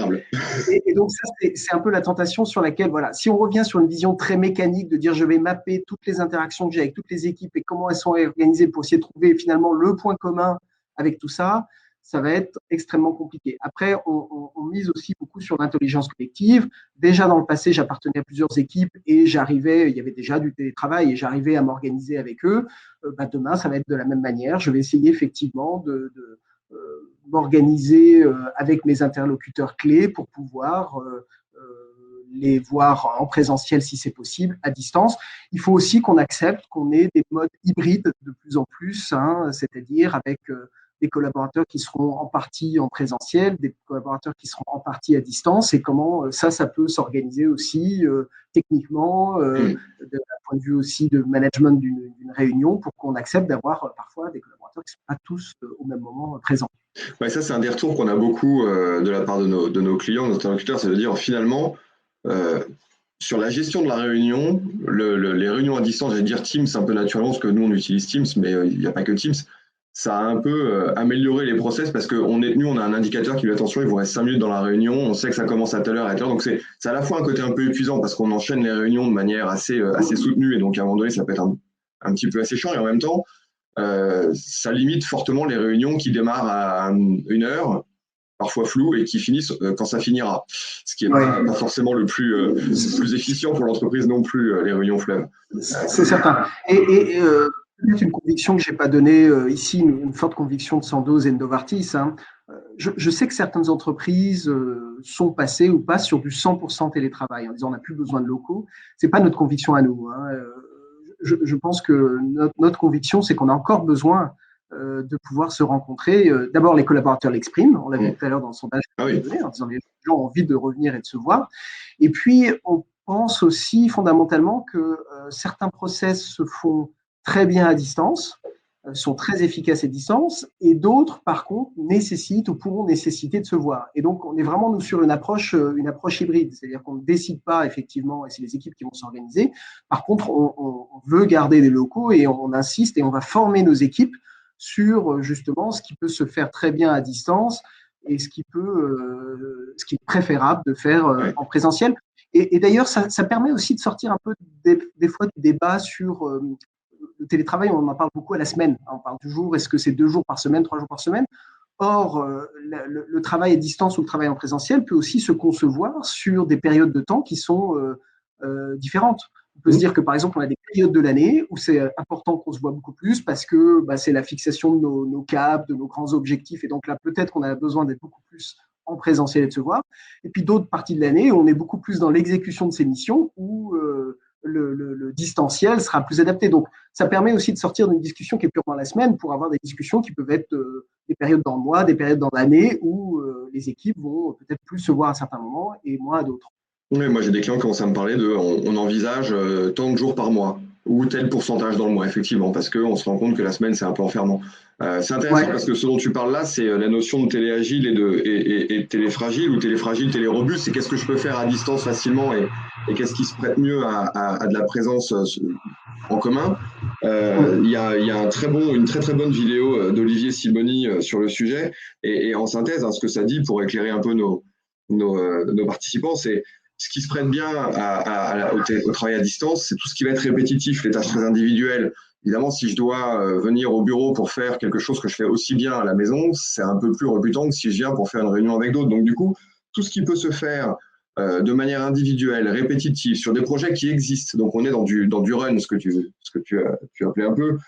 Et donc ça c'est un peu la tentation sur laquelle voilà, si on revient sur une vision très mécanique de dire je vais mapper toutes les interactions que j'ai avec toutes les équipes et comment elles sont organisées pour essayer de trouver finalement le point commun avec tout ça, ça va être extrêmement compliqué. Après, on mise aussi beaucoup sur l'intelligence collective. Déjà, dans le passé, j'appartenais à plusieurs équipes et il y avait déjà du télétravail et j'arrivais à m'organiser avec eux. Demain, ça va être de la même manière. Je vais essayer effectivement de m'organiser avec mes interlocuteurs clés pour pouvoir les voir en présentiel si c'est possible, à distance. Il faut aussi qu'on accepte qu'on ait des modes hybrides de plus en plus, c'est-à-dire avec des collaborateurs qui seront en partie en présentiel, des collaborateurs qui seront en partie à distance, et comment ça peut s'organiser aussi techniquement, d'un point de vue aussi de management d'une réunion, pour qu'on accepte d'avoir parfois des collaborateurs qui ne sont pas tous au même moment présents. Ouais, ça, c'est un des retours qu'on a beaucoup de la part de nos clients, de nos interlocuteurs, c'est de dire finalement, sur la gestion de la réunion, les réunions à distance, j'allais dire Teams un peu naturellement, parce que nous on utilise Teams, mais il n'y a pas que Teams. Ça a un peu amélioré les process parce qu'on on a un indicateur qui dit attention, il vous reste 5 minutes dans la réunion, on sait que ça commence à telle heure, à telle heure. Donc c'est à la fois un côté un peu épuisant parce qu'on enchaîne les réunions de manière assez soutenue et donc à un moment donné, ça peut être un petit peu assez chiant et en même temps, ça limite fortement les réunions qui démarrent à 1 heure, parfois floues, et qui finissent quand ça finira. Ce qui n'est pas forcément le plus efficient pour l'entreprise non plus, les réunions fleuves. C'est certain. Et peut-être une conviction que je n'ai pas donnée ici, une forte conviction de Sandoz et de Novartis. je sais que certaines entreprises sont passées ou passent sur du 100% télétravail en disant on n'a plus besoin de locaux. C'est pas notre conviction à nous, hein. Je pense que notre conviction, c'est qu'on a encore besoin de pouvoir se rencontrer. D'abord, les collaborateurs l'expriment. On l'a vu tout à l'heure dans le sondage Ah oui. donné, en disant les gens ont envie de revenir et de se voir. Et puis, on pense aussi fondamentalement que certains process se font très bien à distance, sont très efficaces à distance, et d'autres, par contre, nécessitent ou pourront nécessiter de se voir. Et donc, on est vraiment, nous, sur une approche hybride, c'est-à-dire qu'on ne décide pas, effectivement, et c'est les équipes qui vont s'organiser. Par contre, on veut garder des locaux et on insiste et on va former nos équipes sur, justement, ce qui peut se faire très bien à distance et ce qui est préférable de faire en présentiel. Et d'ailleurs, ça permet aussi de sortir un peu des fois du débat sur le télétravail. On en parle beaucoup à la semaine. On parle toujours, est-ce que c'est 2 jours par semaine, 3 jours par semaine? Or, le travail à distance ou le travail en présentiel peut aussi se concevoir sur des périodes de temps qui sont différentes. On peut se dire que, par exemple, on a des périodes de l'année où c'est important qu'on se voit beaucoup plus parce que c'est la fixation de nos caps, de nos grands objectifs. Et donc là, peut-être qu'on a besoin d'être beaucoup plus en présentiel et de se voir. Et puis d'autres parties de l'année où on est beaucoup plus dans l'exécution de ces missions où le distanciel sera plus adapté. Donc, ça permet aussi de sortir d'une discussion qui est purement la semaine pour avoir des discussions qui peuvent être des périodes dans le mois, des périodes dans l'année où les équipes vont peut-être plus se voir à certains moments et moins à d'autres. Oui, moi j'ai des clients qui commencent à me parler on envisage tant de jours par mois ou tel pourcentage dans le mois, effectivement, parce qu'on se rend compte que la semaine c'est un peu enfermant. C'est intéressant parce que ce dont tu parles là, c'est la notion de téléagile et de téléfragile ou téléfragile, télérobuste. C'est qu'est-ce que je peux faire à distance facilement et qu'est-ce qui se prête mieux à de la présence en commun. Il y a une très très bonne vidéo d'Olivier Siboni sur le sujet et en synthèse, ce que ça dit pour éclairer un peu nos participants, c'est ce qui se prête bien au travail à distance, c'est tout ce qui va être répétitif, les tâches très individuelles. Évidemment, si je dois venir au bureau pour faire quelque chose que je fais aussi bien à la maison, c'est un peu plus rebutant que si je viens pour faire une réunion avec d'autres. Donc, du coup, tout ce qui peut se faire de manière individuelle, répétitive, sur des projets qui existent, donc on est dans du run, ce que tu appelais un peu,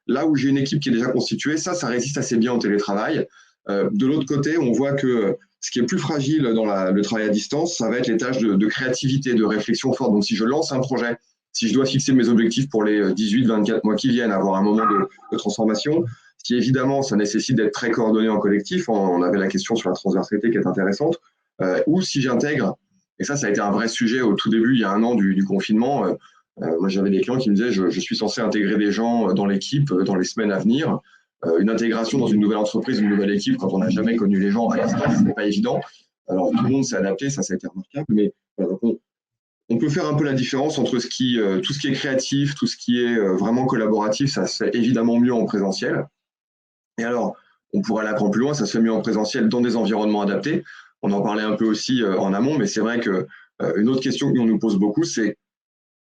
là où j'ai une équipe qui est déjà constituée, ça résiste assez bien au télétravail. De l'autre côté, on voit que ce qui est plus fragile dans le travail à distance, ça va être les tâches de créativité, de réflexion forte. Donc, si je lance un projet, si je dois fixer mes objectifs pour les 18-24 mois qui viennent, avoir un moment de transformation, si évidemment, ça nécessite d'être très coordonné en collectif, on avait la question sur la transversalité qui est intéressante, ou si j'intègre, et ça a été un vrai sujet au tout début, il y a 1 an du confinement, moi j'avais des clients qui me disaient je suis censé intégrer des gens dans l'équipe dans les semaines à venir. Une intégration dans une nouvelle entreprise, une nouvelle équipe, quand on n'a jamais connu les gens à distance, ce n'est pas évident. Alors, tout le monde s'est adapté, ça a été remarquable, mais on peut faire un peu la différence entre tout ce qui est créatif, tout ce qui est vraiment collaboratif, ça se fait évidemment mieux en présentiel. Et alors, on pourrait aller encore plus loin, ça se fait mieux en présentiel dans des environnements adaptés. On en parlait un peu aussi en amont, mais c'est vrai qu'une autre question qu'on nous pose beaucoup, c'est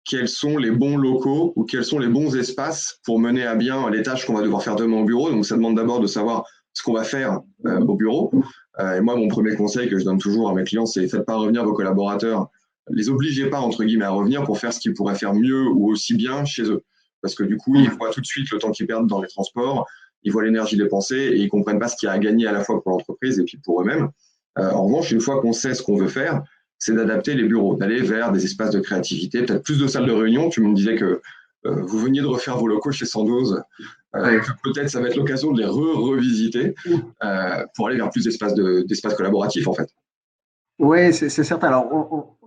quels sont les bons locaux ou quels sont les bons espaces pour mener à bien les tâches qu'on va devoir faire demain au bureau. Donc, ça demande d'abord de savoir ce qu'on va faire au bureau. Et moi, mon premier conseil que je donne toujours à mes clients, c'est faites pas revenir vos collaborateurs. Les obligez pas, entre guillemets, à revenir pour faire ce qu'ils pourraient faire mieux ou aussi bien chez eux. Parce que du coup, ils voient tout de suite le temps qu'ils perdent dans les transports, ils voient l'énergie dépensée et ils comprennent pas ce qu'il y a à gagner à la fois pour l'entreprise et puis pour eux-mêmes. En revanche, une fois qu'on sait ce qu'on veut faire, c'est d'adapter les bureaux, d'aller vers des espaces de créativité, peut-être plus de salles de réunion. Tu me disais que vous veniez de refaire vos locaux chez Sandoz. Peut-être ça va être l'occasion de les revisiter pour aller vers plus d'espaces collaboratifs, en fait. Oui, c'est certain. Alors,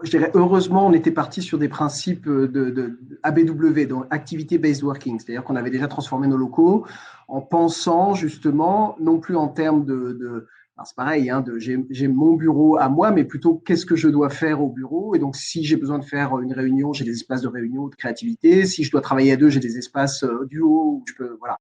je dirais, heureusement, on était parti sur des principes de ABW, donc Activity Based Working, c'est-à-dire qu'on avait déjà transformé nos locaux en pensant justement, non plus en termes alors c'est pareil, hein, j'ai mon bureau à moi, mais plutôt qu'est-ce que je dois faire au bureau. Et donc, si j'ai besoin de faire une réunion, j'ai des espaces de réunion, de créativité. Si je dois travailler à 2, j'ai des espaces duo où je peux, voilà.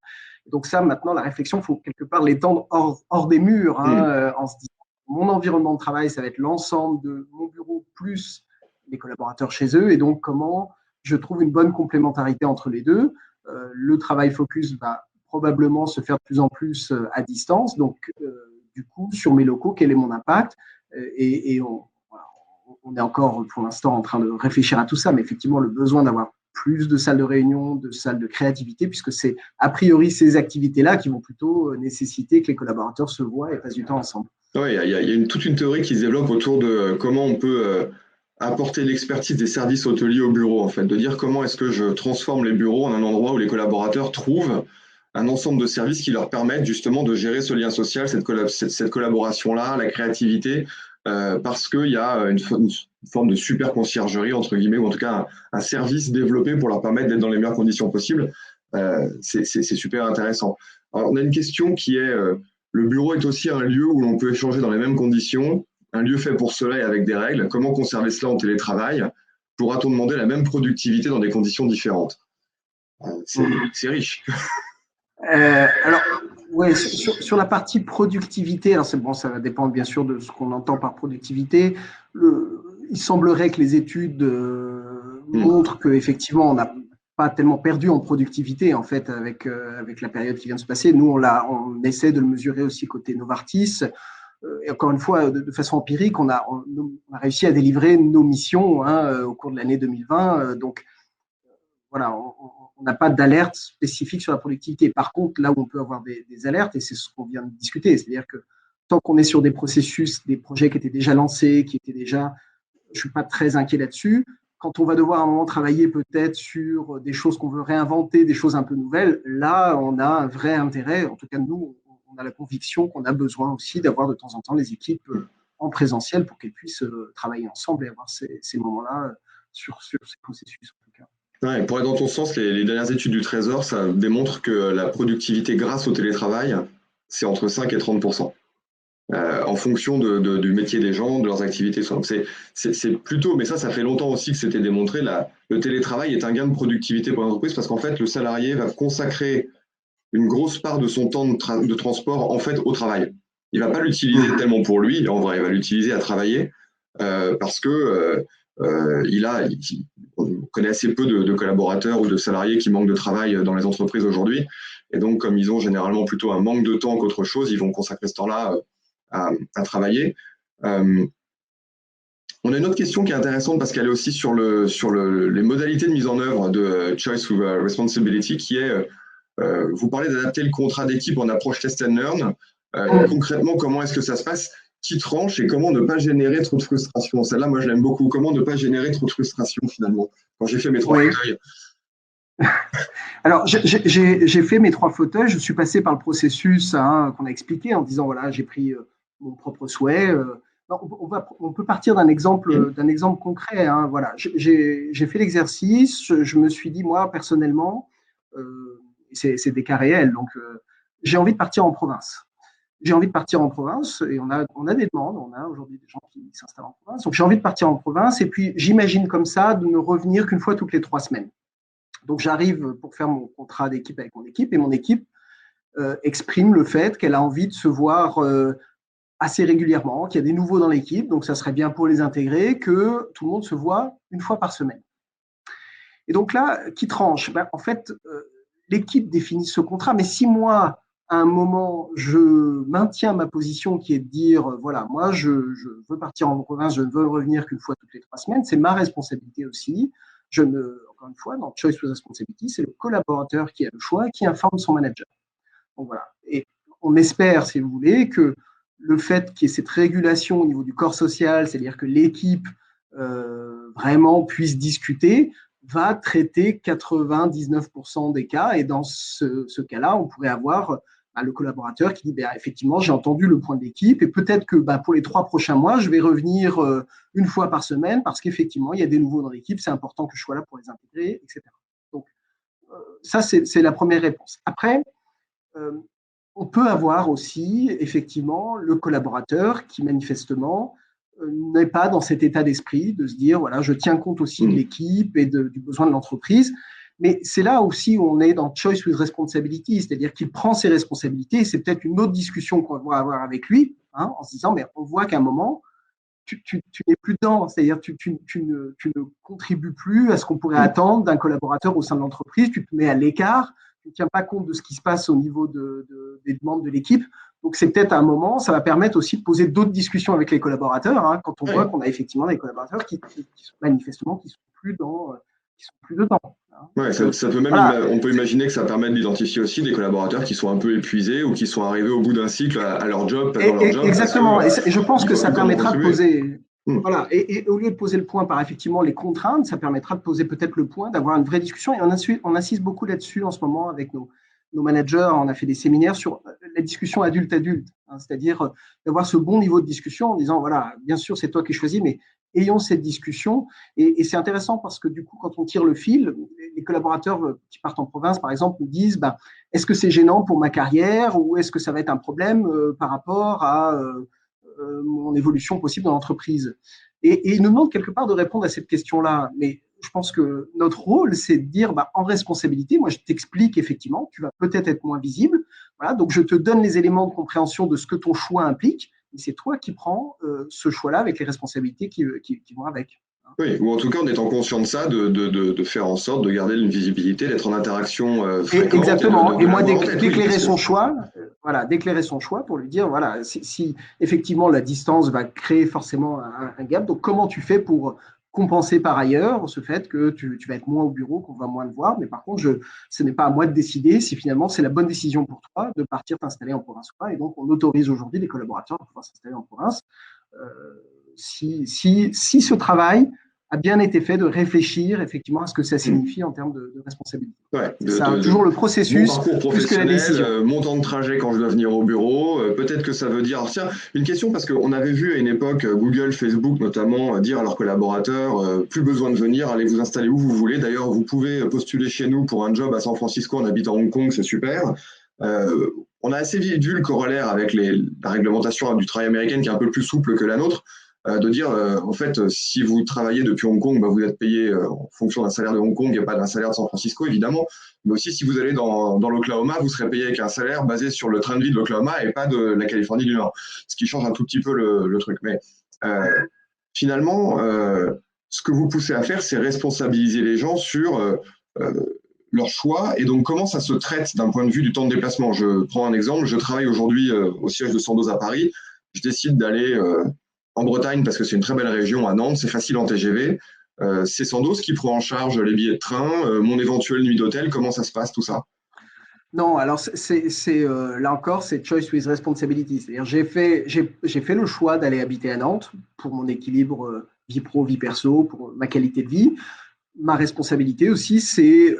Donc ça, maintenant, la réflexion, il faut quelque part l'étendre hors des murs, hein, en se disant, mon environnement de travail, ça va être l'ensemble de mon bureau plus les collaborateurs chez eux. Et donc, comment je trouve une bonne complémentarité entre les deux. Le travail focus va probablement se faire de plus en plus à distance. Donc, du coup, sur mes locaux, quel est mon impact? Et on est encore pour l'instant en train de réfléchir à tout ça, mais effectivement, le besoin d'avoir plus de salles de réunion, de salles de créativité, puisque c'est a priori ces activités-là qui vont plutôt nécessiter que les collaborateurs se voient et passent du temps ensemble. Oui, il y a toute une théorie qui se développe autour de comment on peut apporter l'expertise des services hôteliers au bureau, en fait, de dire comment est-ce que je transforme les bureaux en un endroit où les collaborateurs trouvent un ensemble de services qui leur permettent justement de gérer ce lien social, cette collaboration-là, la créativité, parce qu'il y a une forme de super conciergerie, entre guillemets, ou en tout cas un service développé pour leur permettre d'être dans les meilleures conditions possibles. C'est super intéressant. Alors, on a une question qui est, le bureau est aussi un lieu où l'on peut échanger dans les mêmes conditions, un lieu fait pour cela et avec des règles. Comment conserver cela en télétravail? Pourra-t-on demander la même productivité dans des conditions différentes? C'est riche. Alors, ouais, sur la partie productivité, alors bon, ça va dépendre bien sûr de ce qu'on entend par productivité. Il semblerait que les études montrent qu'effectivement, on n'a pas tellement perdu en productivité en fait avec la période qui vient de se passer. Nous, on essaie de le mesurer aussi côté Novartis. Et encore une fois, de façon empirique, on a réussi à délivrer nos missions au cours de l'année 2020. Donc, voilà, on n'a pas d'alerte spécifique sur la productivité. Par contre, là où on peut avoir des alertes, et c'est ce qu'on vient de discuter, c'est-à-dire que tant qu'on est sur des processus, des projets qui étaient déjà lancés, je ne suis pas très inquiet là-dessus. Quand on va devoir à un moment travailler peut-être sur des choses qu'on veut réinventer, des choses un peu nouvelles, là, on a un vrai intérêt. En tout cas, nous, on a la conviction qu'on a besoin aussi d'avoir de temps en temps les équipes en présentiel pour qu'elles puissent travailler ensemble et avoir ces moments-là sur ces processus, en tout cas. Ouais, pour aller dans ton sens, les dernières études du Trésor, ça démontre que la productivité grâce au télétravail, c'est entre 5 et 30%. En fonction du métier des gens, de leurs activités. Donc c'est plutôt, mais ça fait longtemps aussi que c'était démontré, le télétravail est un gain de productivité pour l'entreprise parce qu'en fait, le salarié va consacrer une grosse part de son temps de transport en fait au travail. Il va pas l'utiliser tellement pour lui, en vrai, il va l'utiliser à travailler parce que on connaît assez peu de collaborateurs ou de salariés qui manquent de travail dans les entreprises aujourd'hui. Et donc, comme ils ont généralement plutôt un manque de temps qu'autre chose, ils vont consacrer ce temps-là à travailler. On a une autre question qui est intéressante parce qu'elle est aussi sur les modalités de mise en œuvre de Choice with Responsibility, qui est, vous parlez d'adapter le contrat d'équipe en approche test and learn. Concrètement, comment est-ce que ça se passe? Qui tranche et comment ne pas générer trop de frustration? Celle-là, moi, je l'aime beaucoup. Comment ne pas générer trop de frustration, finalement, quand j'ai fait mes 3 fauteuils? Alors, j'ai fait mes 3 fauteuils. Je suis passé par le processus qu'on a expliqué en disant, voilà, j'ai pris mon propre souhait. On peut partir d'un exemple concret. Voilà, j'ai fait l'exercice. Je me suis dit, moi, personnellement, c'est des cas réels. Donc, j'ai envie de partir en province. J'ai envie de partir en province et on a des demandes. On a aujourd'hui des gens qui s'installent en province. Donc, j'ai envie de partir en province et puis j'imagine comme ça de ne revenir qu'une fois toutes les 3 semaines. Donc, j'arrive pour faire mon contrat d'équipe avec mon équipe et mon équipe exprime le fait qu'elle a envie de se voir assez régulièrement, qu'il y a des nouveaux dans l'équipe, donc ça serait bien pour les intégrer, que tout le monde se voit une fois par semaine. Et donc là, qui tranche? En fait, l'équipe définit ce contrat, mais si moi, à un moment, je maintiens ma position qui est de dire, voilà, moi, je veux partir en province, je ne veux revenir qu'une fois toutes les 3 semaines, c'est ma responsabilité aussi. Encore une fois, dans Choice with Responsibility, c'est le collaborateur qui a le choix, qui informe son manager. Donc voilà. Et on espère, si vous voulez, que le fait qu'il y ait cette régulation au niveau du corps social, c'est-à-dire que l'équipe vraiment puisse discuter, va traiter 99% des cas. Et dans ce cas-là, on pourrait avoir le collaborateur qui dit effectivement, j'ai entendu le point de l'équipe et peut-être que pour les 3 prochains mois, je vais revenir une fois par semaine parce qu'effectivement, il y a des nouveaux dans l'équipe, c'est important que je sois là pour les intégrer, etc. Donc, ça, c'est la première réponse. Après, on peut avoir aussi effectivement le collaborateur qui manifestement n'est pas dans cet état d'esprit de se dire voilà, je tiens compte aussi de l'équipe et du besoin de l'entreprise. Mais c'est là aussi où on est dans Choice with Responsibility, c'est-à-dire qu'il prend ses responsabilités. Et c'est peut-être une autre discussion qu'on va avoir avec lui, en se disant mais on voit qu'à un moment, tu n'es plus dedans, c'est-à-dire tu ne contribues plus à ce qu'on pourrait attendre d'un collaborateur au sein de l'entreprise, tu te mets à l'écart, tu ne tiens pas compte de ce qui se passe au niveau des demandes de l'équipe. Donc, c'est peut-être un moment, ça va permettre aussi de poser d'autres discussions avec les collaborateurs, quand on voit qu'on a effectivement des collaborateurs qui manifestement, qui ne sont plus dans qui sont plus dedans. Ouais, ça peut même, Voilà. on peut imaginer que ça permet d'identifier aussi des collaborateurs qui sont un peu épuisés ou qui sont arrivés au bout d'un cycle à leur job, dans leur job, parce que Exactement. Et je pense ils que voient ça plus comment permettra de contribuer. poser, Hmm. voilà, et au lieu de poser le point par effectivement les contraintes, ça permettra de poser peut-être le point, d'avoir une vraie discussion. Et on insiste beaucoup là-dessus en ce moment avec nos managers. On a fait des séminaires sur la discussion adulte-adulte, hein, c'est-à-dire d'avoir ce bon niveau de discussion en disant, voilà, bien sûr, c'est toi qui choisis, mais ayons cette discussion. Et c'est intéressant parce que du coup, quand on tire le fil, les collaborateurs qui partent en province, par exemple, nous disent, ben, est-ce que c'est gênant pour ma carrière ou est-ce que ça va être un problème par rapport à mon évolution possible dans l'entreprise. Et il nous demande quelque part de répondre à cette question-là. Mais je pense que notre rôle, c'est de dire, bah, en responsabilité, moi je t'explique effectivement, tu vas peut-être être moins visible. Voilà, donc je te donne les éléments de compréhension de ce que ton choix implique. Et c'est toi qui prends ce choix-là avec les responsabilités qui vont avec. Oui, ou en tout cas en étant conscient de ça, de faire en sorte de garder une visibilité, d'être en interaction fréquente et Exactement. de Et moi, l'avoir en tête. Oui, d'éclairer parce que son choix, voilà, d'éclairer son choix pour lui dire, voilà, si effectivement la distance va créer forcément un gap, donc comment tu fais pour compenser par ailleurs ce fait que tu vas être moins au bureau, qu'on va moins le voir, mais par contre, ce n'est pas à moi de décider si finalement c'est la bonne décision pour toi de partir t'installer en province ou pas. Et donc, on autorise aujourd'hui les collaborateurs à pouvoir s'installer en province euh, si ce travail a bien été fait de réfléchir effectivement à ce que ça signifie en termes de responsabilité. ouais, C'est ça, toujours le mon processus parcours plus que la professionnel, décision. mon temps de trajet quand je dois venir au bureau, peut-être que ça veut dire. Alors, tiens, une question parce qu'on avait vu à une époque Google, Facebook notamment dire à leurs collaborateurs plus besoin de venir, allez vous installer où vous voulez. D'ailleurs, vous pouvez postuler chez nous pour un job à San Francisco en habitant à Hong Kong, c'est super. Euh, on a assez vite vu le corollaire avec la réglementation du travail américaine qui est un peu plus souple que la nôtre. De dire, en fait, si vous travaillez depuis Hong Kong, bah, vous êtes payé en fonction d'un salaire de Hong Kong et pas d'un salaire de San Francisco, évidemment. Mais aussi, si vous allez dans l'Oklahoma, vous serez payé avec un salaire basé sur le train de vie de l'Oklahoma et pas de la Californie du Nord. Ce qui change un tout petit peu le truc. Mais finalement, ce que vous poussez à faire, c'est responsabiliser les gens sur euh, leur choix et donc comment ça se traite d'un point de vue du temps de déplacement. Je prends un exemple. Je travaille aujourd'hui au siège de Sandoz à Paris. Je décide d'aller en Bretagne parce que c'est une très belle région à Nantes, c'est facile en TGV. C'est Sandoz qui prend en charge les billets de train, mon éventuelle nuit d'hôtel, comment ça se passe tout ça? Non, alors là encore, c'est choice with responsibility. C'est-à-dire, j'ai fait le choix d'aller habiter à Nantes pour mon équilibre vie pro, vie perso, pour ma qualité de vie. Ma responsabilité aussi, c'est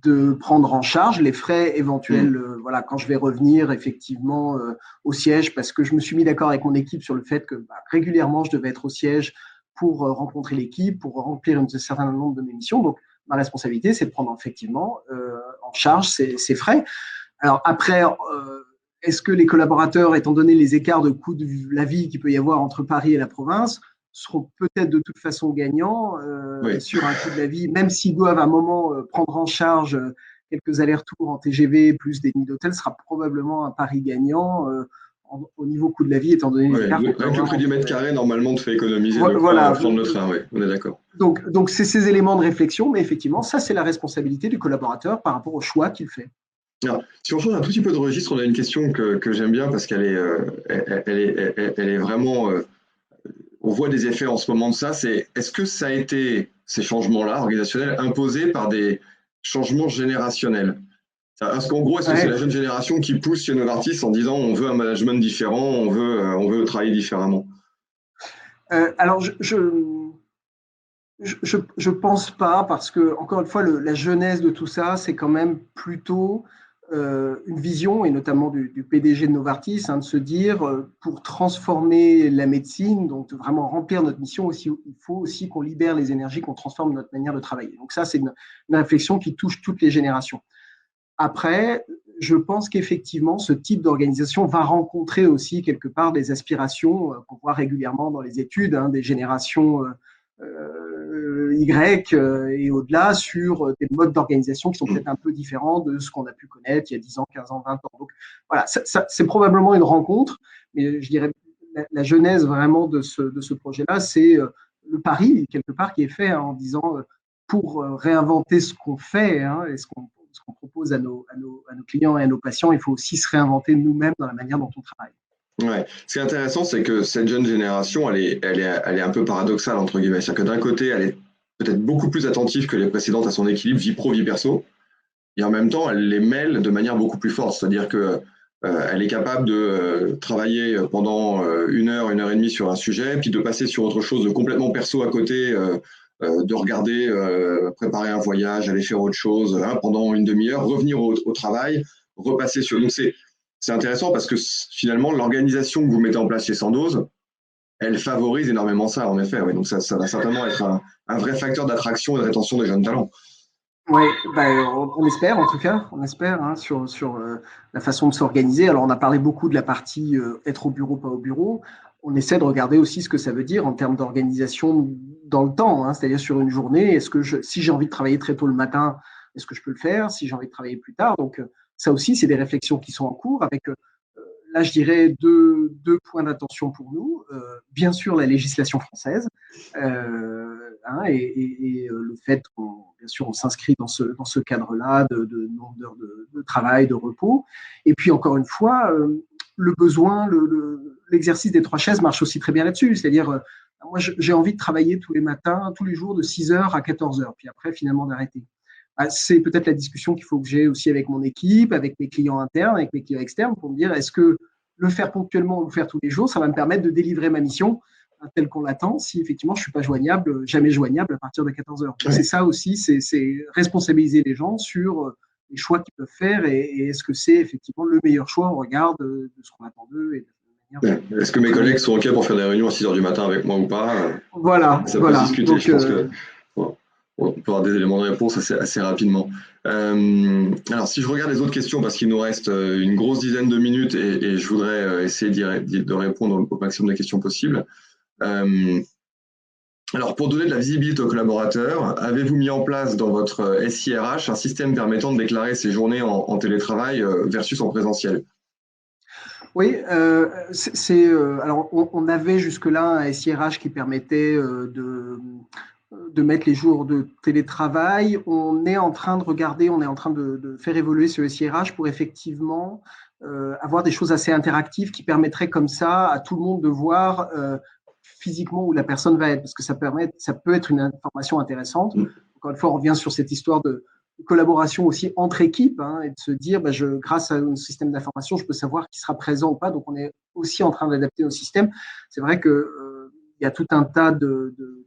de prendre en charge les frais éventuels. Voilà, quand je vais revenir effectivement au siège, parce que je me suis mis d'accord avec mon équipe sur le fait que régulièrement je devais être au siège pour rencontrer l'équipe, pour remplir un certain nombre de mes missions. Donc, ma responsabilité, c'est de prendre effectivement en charge ces frais. Alors après, est-ce que les collaborateurs, étant donné les écarts de coût de la vie qu'il peut y avoir entre Paris et la province, seront peut-être de toute façon gagnants Oui. sur un coût de la vie, même s'ils doivent à un moment prendre en charge quelques allers-retours en TGV plus des nuits d'hôtel, sera probablement un pari gagnant au niveau coût de la vie, étant donné les Ouais, écarts qu'on peut rien que le avoir prix du mètre entre. carré, normalement, te fait économiser de quoi Voilà. prendre le train, oui, on est d'accord. Donc c'est ces éléments de réflexion, mais effectivement, ça, c'est la responsabilité du collaborateur par rapport au choix qu'il fait. Alors, si on change un tout petit peu de registre, on a une question que j'aime bien parce qu'elle est, elle est vraiment. On voit des effets en ce moment de ça. C'est est-ce que ça a été, ces changements-là organisationnels, imposés par des changements générationnels? Est-ce qu'en gros, est-ce que c'est Ouais. la jeune génération qui pousse chez Novartis en disant on veut un management différent, on veut travailler différemment? Alors, je pense pas parce que, encore une fois, la genèse de tout ça, c'est quand même plutôt une vision, et notamment du PDG de Novartis, hein, de se dire, pour transformer la médecine, donc de vraiment remplir notre mission, aussi, il faut aussi qu'on libère les énergies, qu'on transforme notre manière de travailler. Donc ça, c'est une réflexion qui touche toutes les générations. Après, je pense qu'effectivement, ce type d'organisation va rencontrer aussi quelque part des aspirations qu'on voit régulièrement dans les études, hein, des générations Y et au-delà sur des modes d'organisation qui sont peut-être un peu différents de ce qu'on a pu connaître il y a 10 ans, 15 ans, 20 ans. Donc voilà, c'est probablement une rencontre, mais je dirais la genèse vraiment de ce projet-là, c'est le pari, quelque part, qui est fait hein, en disant pour réinventer ce qu'on fait hein, et ce qu'on propose à nos clients et à nos patients, il faut aussi se réinventer nous-mêmes dans la manière dont on travaille. Ouais. Ce qui est intéressant, c'est que cette jeune génération, elle est un peu paradoxale, entre guillemets. C'est-à-dire que d'un côté, elle est peut-être beaucoup plus attentive que les précédentes à son équilibre vie pro, vie perso. Et en même temps, elle les mêle de manière beaucoup plus forte. C'est-à-dire que elle est capable de travailler pendant 1 heure et demie sur un sujet, puis de passer sur autre chose de complètement perso à côté, de regarder, préparer un voyage, aller faire autre chose pendant une demi-heure, revenir au travail, repasser sur. Donc c'est intéressant parce que finalement, l'organisation que vous mettez en place chez Sandoz, elle favorise énormément ça, en effet. Oui. Donc ça va certainement être un vrai facteur d'attraction et de rétention des jeunes talents. Oui, on espère en tout cas, on espère sur la façon de s'organiser. Alors on a parlé beaucoup de la partie être au bureau, pas au bureau. On essaie de regarder aussi ce que ça veut dire en termes d'organisation dans le temps, c'est-à-dire sur une journée. Est-ce que si j'ai envie de travailler très tôt le matin, est-ce que je peux le faire? Si j'ai envie de travailler plus tard, donc ça aussi c'est des réflexions qui sont en cours avec là je dirais deux points d'attention pour nous. Bien sûr la législation française. Et le fait qu'on bien sûr on s'inscrit dans ce cadre-là de nombre d'heures de travail, de repos. Et puis encore une fois, le besoin, l'exercice des 3 chaises marche aussi très bien là-dessus. C'est-à-dire, moi j'ai envie de travailler tous les matins, tous les jours de 6h à 14h, puis après finalement d'arrêter. C'est peut-être la discussion qu'il faut que j'ai aussi avec mon équipe, avec mes clients internes, avec mes clients externes, pour me dire est-ce que le faire ponctuellement ou le faire tous les jours, ça va me permettre de délivrer ma mission tel qu'on l'attend, si effectivement je ne suis pas joignable, jamais joignable à partir de 14 heures. Ouais. C'est ça aussi, c'est responsabiliser les gens sur les choix qu'ils peuvent faire et est-ce que c'est effectivement le meilleur choix au regard de ce qu'on attend d'eux. Est-ce que mes collègues sont OK pour faire des réunions à 6 heures du matin avec moi ou pas? Voilà. Ça peut se discuter. Donc, je pense que on peut avoir des éléments de réponse assez rapidement. Alors, si je regarde les autres questions, parce qu'il nous reste une grosse dizaine de minutes et je voudrais essayer de répondre au maximum de questions possibles. Alors, pour donner de la visibilité aux collaborateurs, avez-vous mis en place dans votre SIRH un système permettant de déclarer ses journées en télétravail versus en présentiel? Oui, alors on avait jusque-là un SIRH qui permettait de mettre les jours de télétravail. On est en train de regarder, on est en train de faire évoluer ce SIRH pour effectivement avoir des choses assez interactives qui permettraient comme ça à tout le monde de voir physiquement où la personne va être, parce que ça peut être une information intéressante. Encore une fois, on revient sur cette histoire de collaboration aussi entre équipes et de se dire, grâce à un système d'information, je peux savoir qui sera présent ou pas. Donc, on est aussi en train d'adapter nos systèmes. C'est vrai que il y a tout un tas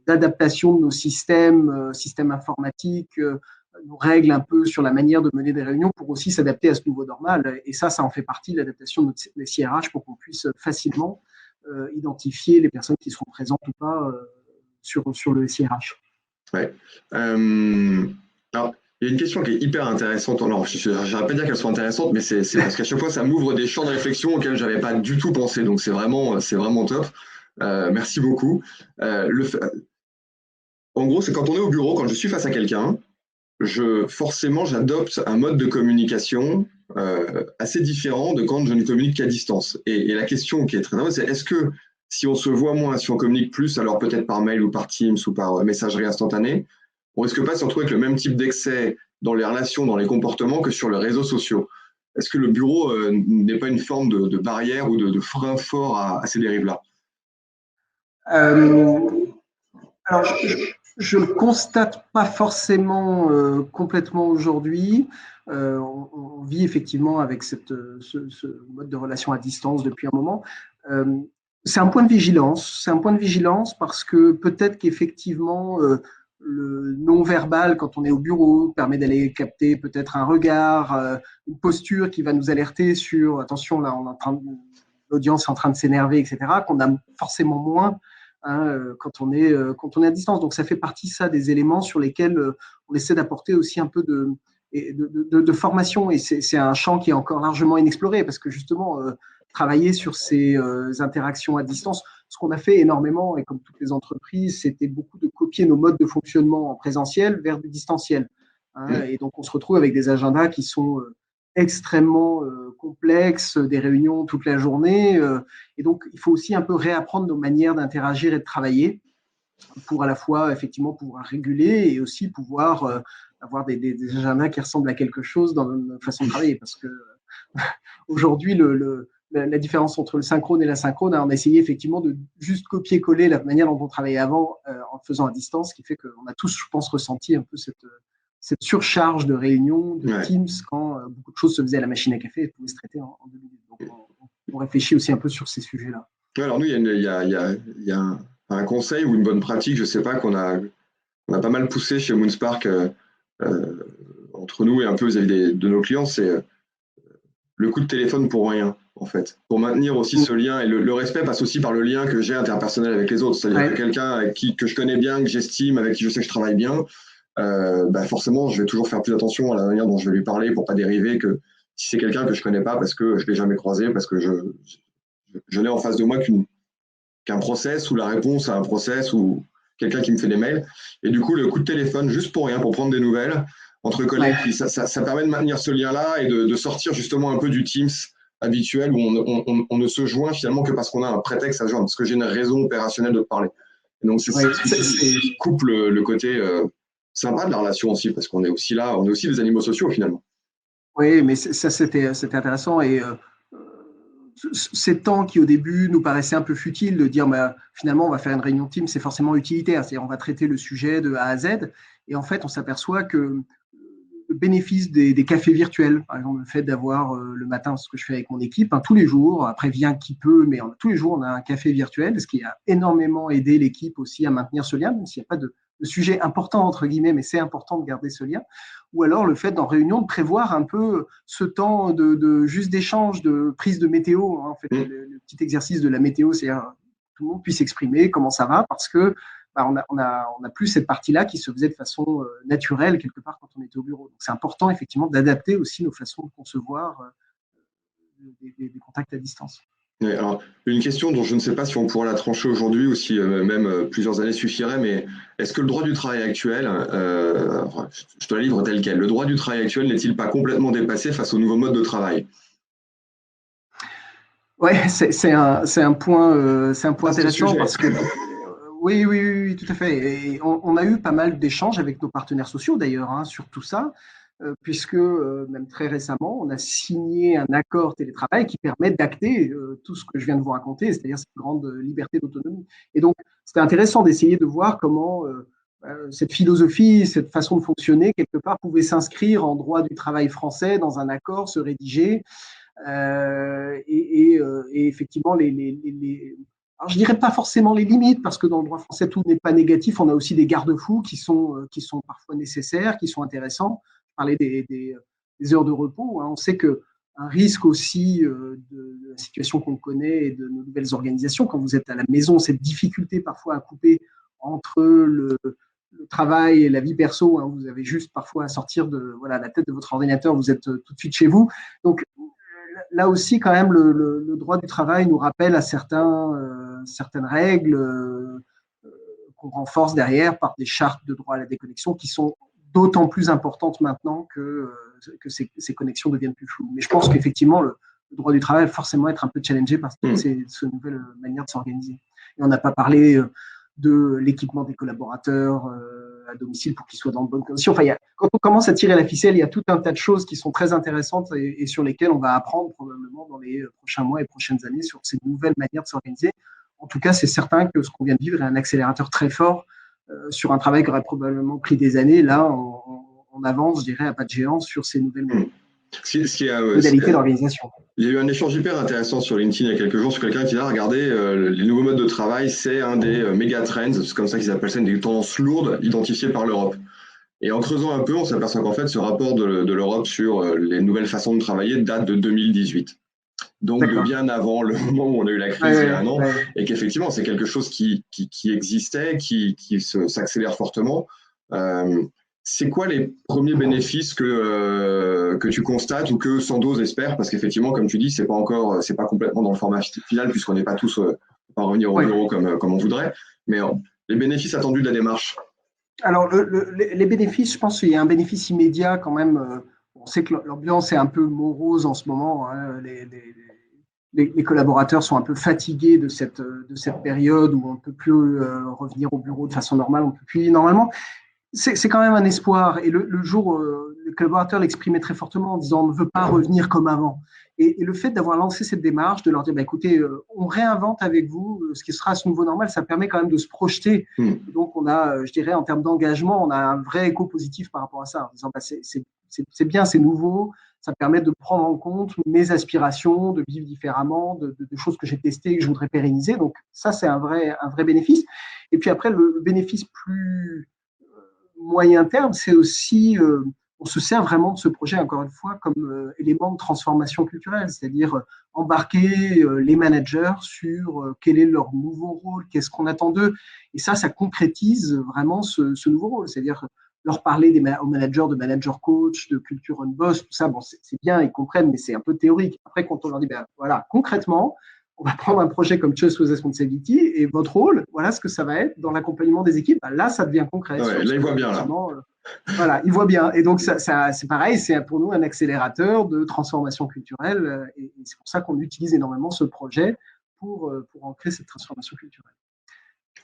d'adaptations de nos systèmes informatiques, nos règles un peu sur la manière de mener des réunions pour aussi s'adapter à ce nouveau normal. Et ça en fait partie de l'adaptation de notre SIRH pour qu'on puisse facilement identifier les personnes qui seront présentes ou pas sur le SIRH. Ouais. Alors, il y a une question qui est hyper intéressante. Non, je n'arrive pas dire qu'elle soit intéressante, mais c'est parce qu'à chaque fois, ça m'ouvre des champs de réflexion auxquels je n'avais pas du tout pensé. Donc, c'est vraiment top. Merci beaucoup. En gros, c'est quand on est au bureau, quand je suis face à quelqu'un, forcément, j'adopte un mode de communication assez différent de quand je ne communique qu'à distance. Et la question qui est très importante, c'est est-ce que si on se voit moins, si on communique plus, alors peut-être par mail ou par Teams ou par messagerie instantanée, on risque pas de se retrouver avec le même type d'excès dans les relations, dans les comportements que sur les réseaux sociaux? Est-ce que le bureau n'est pas une forme de barrière ou de frein fort à ces dérives-là? Alors, je ne constate pas forcément complètement aujourd'hui. On vit effectivement avec ce mode de relation à distance depuis un moment. C'est un point de vigilance. C'est un point de vigilance parce que peut-être qu'effectivement, le non-verbal, quand on est au bureau, permet d'aller capter peut-être un regard, une posture qui va nous alerter sur attention, là, l'audience est en train de s'énerver, etc., qu'on a forcément moins quand on est à distance. Donc, ça fait partie, ça, des éléments sur lesquels on essaie d'apporter aussi un peu de formation. Et c'est un champ qui est encore largement inexploré parce que justement, travailler sur ces interactions à distance, ce qu'on a fait énormément, et comme toutes les entreprises, c'était beaucoup de copier nos modes de fonctionnement en présentiel vers du distanciel. Et donc, on se retrouve avec des agendas qui sont extrêmement complexes, des réunions toute la journée. Et donc, il faut aussi un peu réapprendre nos manières d'interagir et de travailler pour à la fois, effectivement, pouvoir réguler et aussi pouvoir avoir des agendas qui ressemblent à quelque chose dans notre façon de travailler. Parce que aujourd'hui, la différence entre le synchrone et l'asynchrone. On a essayé effectivement de juste copier-coller la manière dont on travaillait avant en le faisant à distance, ce qui fait qu'on a tous, je pense, ressenti un peu cette surcharge de réunions, de Teams, quand beaucoup de choses se faisaient à la machine à café et pouvaient se traiter en 2 minutes. Donc, on réfléchit aussi un peu sur ces sujets-là. Alors nous, il y a un conseil ou une bonne pratique, je ne sais pas, qu'on a pas mal poussé chez Moonspark entre nous et un peu vis-à-vis de nos clients, c'est le coup de téléphone pour rien, en fait. Pour maintenir aussi ce lien, et le respect passe aussi par le lien que j'ai interpersonnel avec les autres. C'est-à-dire que quelqu'un que je connais bien, que j'estime, avec qui je sais que je travaille bien, forcément, je vais toujours faire plus attention à la manière dont je vais lui parler pour pas dériver que si c'est quelqu'un que je connais pas parce que je l'ai jamais croisé, parce que je n'ai en face de moi qu'un process ou la réponse à un process ou quelqu'un qui me fait des mails. Et du coup, le coup de téléphone, juste pour rien, pour prendre des nouvelles entre collègues, ça permet de maintenir ce lien-là et de sortir justement un peu du Teams habituel où on ne se joint finalement que parce qu'on a un prétexte à se joindre, parce que j'ai une raison opérationnelle de parler. Et donc, c'est qui coupe le côté sympa de la relation aussi, parce qu'on est aussi là, on est aussi des animaux sociaux finalement. Oui, mais ça, c'était intéressant. Et ces temps qui, au début, nous paraissaient un peu futiles de dire finalement, on va faire une réunion Teams, c'est forcément utilitaire. C'est-à-dire, on va traiter le sujet de A à Z. Et en fait, on s'aperçoit que le bénéfice des cafés virtuels, par exemple, le fait d'avoir le matin, ce que je fais avec mon équipe, tous les jours, après vient qui peut, mais tous les jours, on a un café virtuel, ce qui a énormément aidé l'équipe aussi à maintenir ce lien, même s'il n'y a pas de sujet important, entre guillemets, mais c'est important de garder ce lien. Ou alors le fait, en réunion, de prévoir un peu ce temps de juste d'échange, de prise de météo. En fait, le petit exercice de la météo, c'est-à-dire que tout le monde puisse exprimer comment ça va, parce que on a plus cette partie-là qui se faisait de façon naturelle quelque part quand on était au bureau. Donc, c'est important effectivement d'adapter aussi nos façons de concevoir des contacts à distance. Alors, une question dont je ne sais pas si on pourra la trancher aujourd'hui ou si même plusieurs années suffiraient, mais est-ce que le droit du travail actuel, je te la livre tel quel, le droit du travail actuel n'est-il pas complètement dépassé face aux nouveaux modes de travail? Oui, c'est un point intéressant parce que oui, tout à fait. Et on a eu pas mal d'échanges avec nos partenaires sociaux d'ailleurs sur tout ça, puisque même très récemment, on a signé un accord télétravail qui permet d'acter tout ce que je viens de vous raconter, c'est-à-dire cette grande liberté d'autonomie. Et donc, c'était intéressant d'essayer de voir comment cette philosophie, cette façon de fonctionner, quelque part, pouvait s'inscrire en droit du travail français dans un accord, se rédiger. Et effectivement, alors je dirais pas forcément les limites, parce que dans le droit français, tout n'est pas négatif. On a aussi des garde-fous qui sont parfois nécessaires, qui sont intéressants. Je parlais des heures de repos. On sait qu'un risque aussi de la situation qu'on connaît et de nos nouvelles organisations, quand vous êtes à la maison, cette difficulté parfois à couper entre le travail et la vie perso. Vous avez juste parfois à sortir de la tête de votre ordinateur, vous êtes tout de suite chez vous. Donc, là aussi, quand même, le droit du travail nous rappelle à certaines règles qu'on renforce derrière par des chartes de droit à la déconnexion qui sont d'autant plus importantes maintenant que ces connexions deviennent plus floues. Mais je pense qu'effectivement, le droit du travail va forcément être un peu challengé par ces nouvelles manières de s'organiser. Et on n'a pas parlé de l'équipement des collaborateurs à domicile pour qu'ils soient dans de bonnes conditions. Enfin, quand on commence à tirer la ficelle, il y a tout un tas de choses qui sont très intéressantes et sur lesquelles on va apprendre probablement dans les prochains mois et prochaines années sur ces nouvelles manières de s'organiser. En tout cas, c'est certain que ce qu'on vient de vivre est un accélérateur très fort sur un travail qui aurait probablement pris des années. Là, on avance, je dirais, à pas de géant sur ces nouvelles modalités d'organisation. Il y a eu un échange hyper intéressant sur LinkedIn il y a quelques jours sur quelqu'un qui a regardé les nouveaux modes de travail, c'est un des méga trends, c'est comme ça qu'ils appellent ça, des tendances lourdes identifiées par l'Europe. Et en creusant un peu, on s'aperçoit qu'en fait, ce rapport de l'Europe sur les nouvelles façons de travailler date de 2018. Donc de bien avant le moment où on a eu la crise il y a un an, et qu'effectivement, c'est quelque chose qui existait, qui s'accélère fortement. C'est quoi les premiers bénéfices que tu constates ou que Sandoz espère? Parce qu'effectivement, comme tu dis, c'est pas complètement dans le format final puisqu'on n'est pas tous pas revenir au bureau comme on voudrait. Mais les bénéfices attendus de la démarche. Alors, les bénéfices, je pense qu'il y a un bénéfice immédiat quand même. On sait que l'ambiance est un peu morose en ce moment. Les collaborateurs sont un peu fatigués de cette période où on ne peut plus revenir au bureau de façon normale, on ne peut plus normalement. c'est quand même un espoir. Et le jour, le collaborateur l'exprimait très fortement en disant on ne veut pas revenir comme avant. Et le fait d'avoir lancé cette démarche, de leur dire bah, écoutez, on réinvente avec vous ce qui sera ce nouveau normal, ça permet quand même de se projeter. Donc, on a, je dirais, en termes d'engagement, on a un vrai écho positif par rapport à ça, en disant bah, c'est bien, c'est nouveau, ça permet de prendre en compte mes aspirations, de vivre différemment, de choses que j'ai testées et que je voudrais pérenniser. Donc, ça, c'est un vrai bénéfice. Et puis après, le bénéfice plus moyen terme, c'est aussi, on se sert vraiment de ce projet, encore une fois, comme élément de transformation culturelle, c'est-à-dire embarquer les managers sur quel est leur nouveau rôle, qu'est-ce qu'on attend d'eux. Et ça concrétise vraiment ce nouveau rôle, c'est-à-dire leur parler aux managers, de manager coach, de culture on boss, tout ça, bon, c'est bien, ils comprennent, mais c'est un peu théorique. Après, quand on leur dit, ben voilà, concrètement, on va prendre un projet comme Choice with Responsibility et votre rôle, voilà ce que ça va être dans l'accompagnement des équipes. Ben là, ça devient concret. Ouais, là, il voit bien. Là. Voilà, il voit bien. Et donc, c'est pareil, c'est pour nous un accélérateur de transformation culturelle. Et c'est pour ça qu'on utilise énormément ce projet pour ancrer cette transformation culturelle.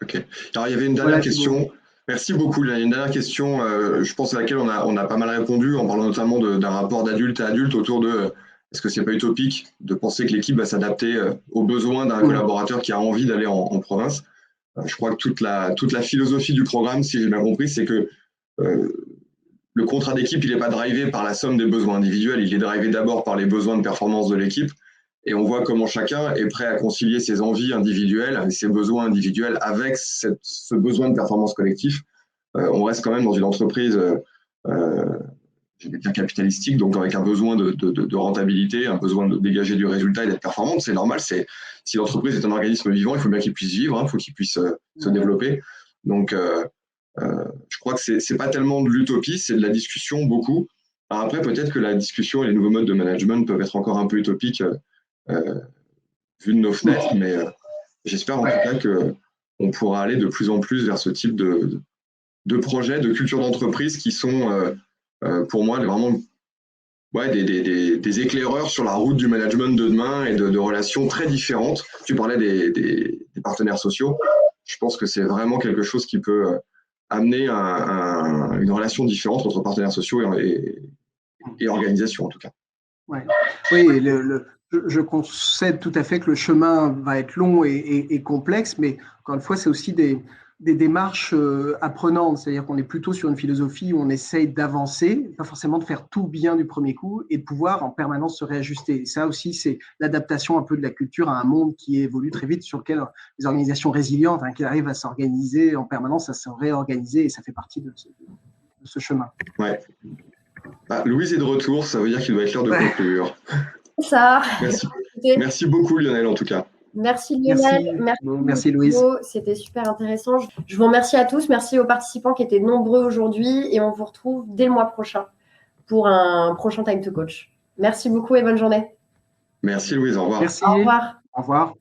OK. Alors, il y avait une dernière question. Merci beaucoup. Il y a une dernière question, je pense à laquelle on a pas mal répondu, en parlant notamment d'un rapport d'adulte à adulte autour de est-ce que c'est pas utopique de penser que l'équipe va s'adapter aux besoins d'un collaborateur qui a envie d'aller en province. Je crois que toute la philosophie du programme, si j'ai bien compris, c'est que le contrat d'équipe, il n'est pas drivé par la somme des besoins individuels, il est drivé d'abord par les besoins de performance de l'équipe. Et on voit comment chacun est prêt à concilier ses envies individuelles et ses besoins individuels avec ce besoin de performance collective. On reste quand même dans une entreprise, je vais dire capitalistique, donc avec un besoin de rentabilité, un besoin de dégager du résultat et d'être performante. C'est normal. Si l'entreprise est un organisme vivant, il faut bien qu'il puisse vivre, il faut qu'il puisse se développer. Donc, je crois que c'est pas tellement de l'utopie, c'est de la discussion beaucoup. Alors après, peut-être que la discussion et les nouveaux modes de management peuvent être encore un peu utopiques vu de nos fenêtres, mais j'espère en tout cas qu'on pourra aller de plus en plus vers ce type de projets, de culture d'entreprise qui sont pour moi vraiment des éclaireurs sur la route du management de demain et de relations très différentes. Tu parlais des partenaires sociaux. Je pense que c'est vraiment quelque chose qui peut amener une relation différente entre partenaires sociaux et organisations en tout cas. Ouais. Oui, je concède tout à fait que le chemin va être long et complexe, mais encore une fois, c'est aussi des démarches apprenantes, c'est-à-dire qu'on est plutôt sur une philosophie où on essaye d'avancer, pas forcément de faire tout bien du premier coup et de pouvoir en permanence se réajuster. Et ça aussi, c'est l'adaptation un peu de la culture à un monde qui évolue très vite, sur lequel les organisations résilientes qui arrivent à s'organiser en permanence, à se réorganiser, et ça fait partie de ce chemin. Ouais. Louise est de retour, ça veut dire qu'il doit être l'heure de conclure. Ça. Merci beaucoup Lionel en tout cas. Merci Lionel, merci Louise. C'était super intéressant. Je vous remercie à tous, merci aux participants qui étaient nombreux aujourd'hui et on vous retrouve dès le mois prochain pour un prochain Time to Coach. Merci beaucoup et bonne journée. Merci Louise, au revoir. Merci. Au revoir. Au revoir.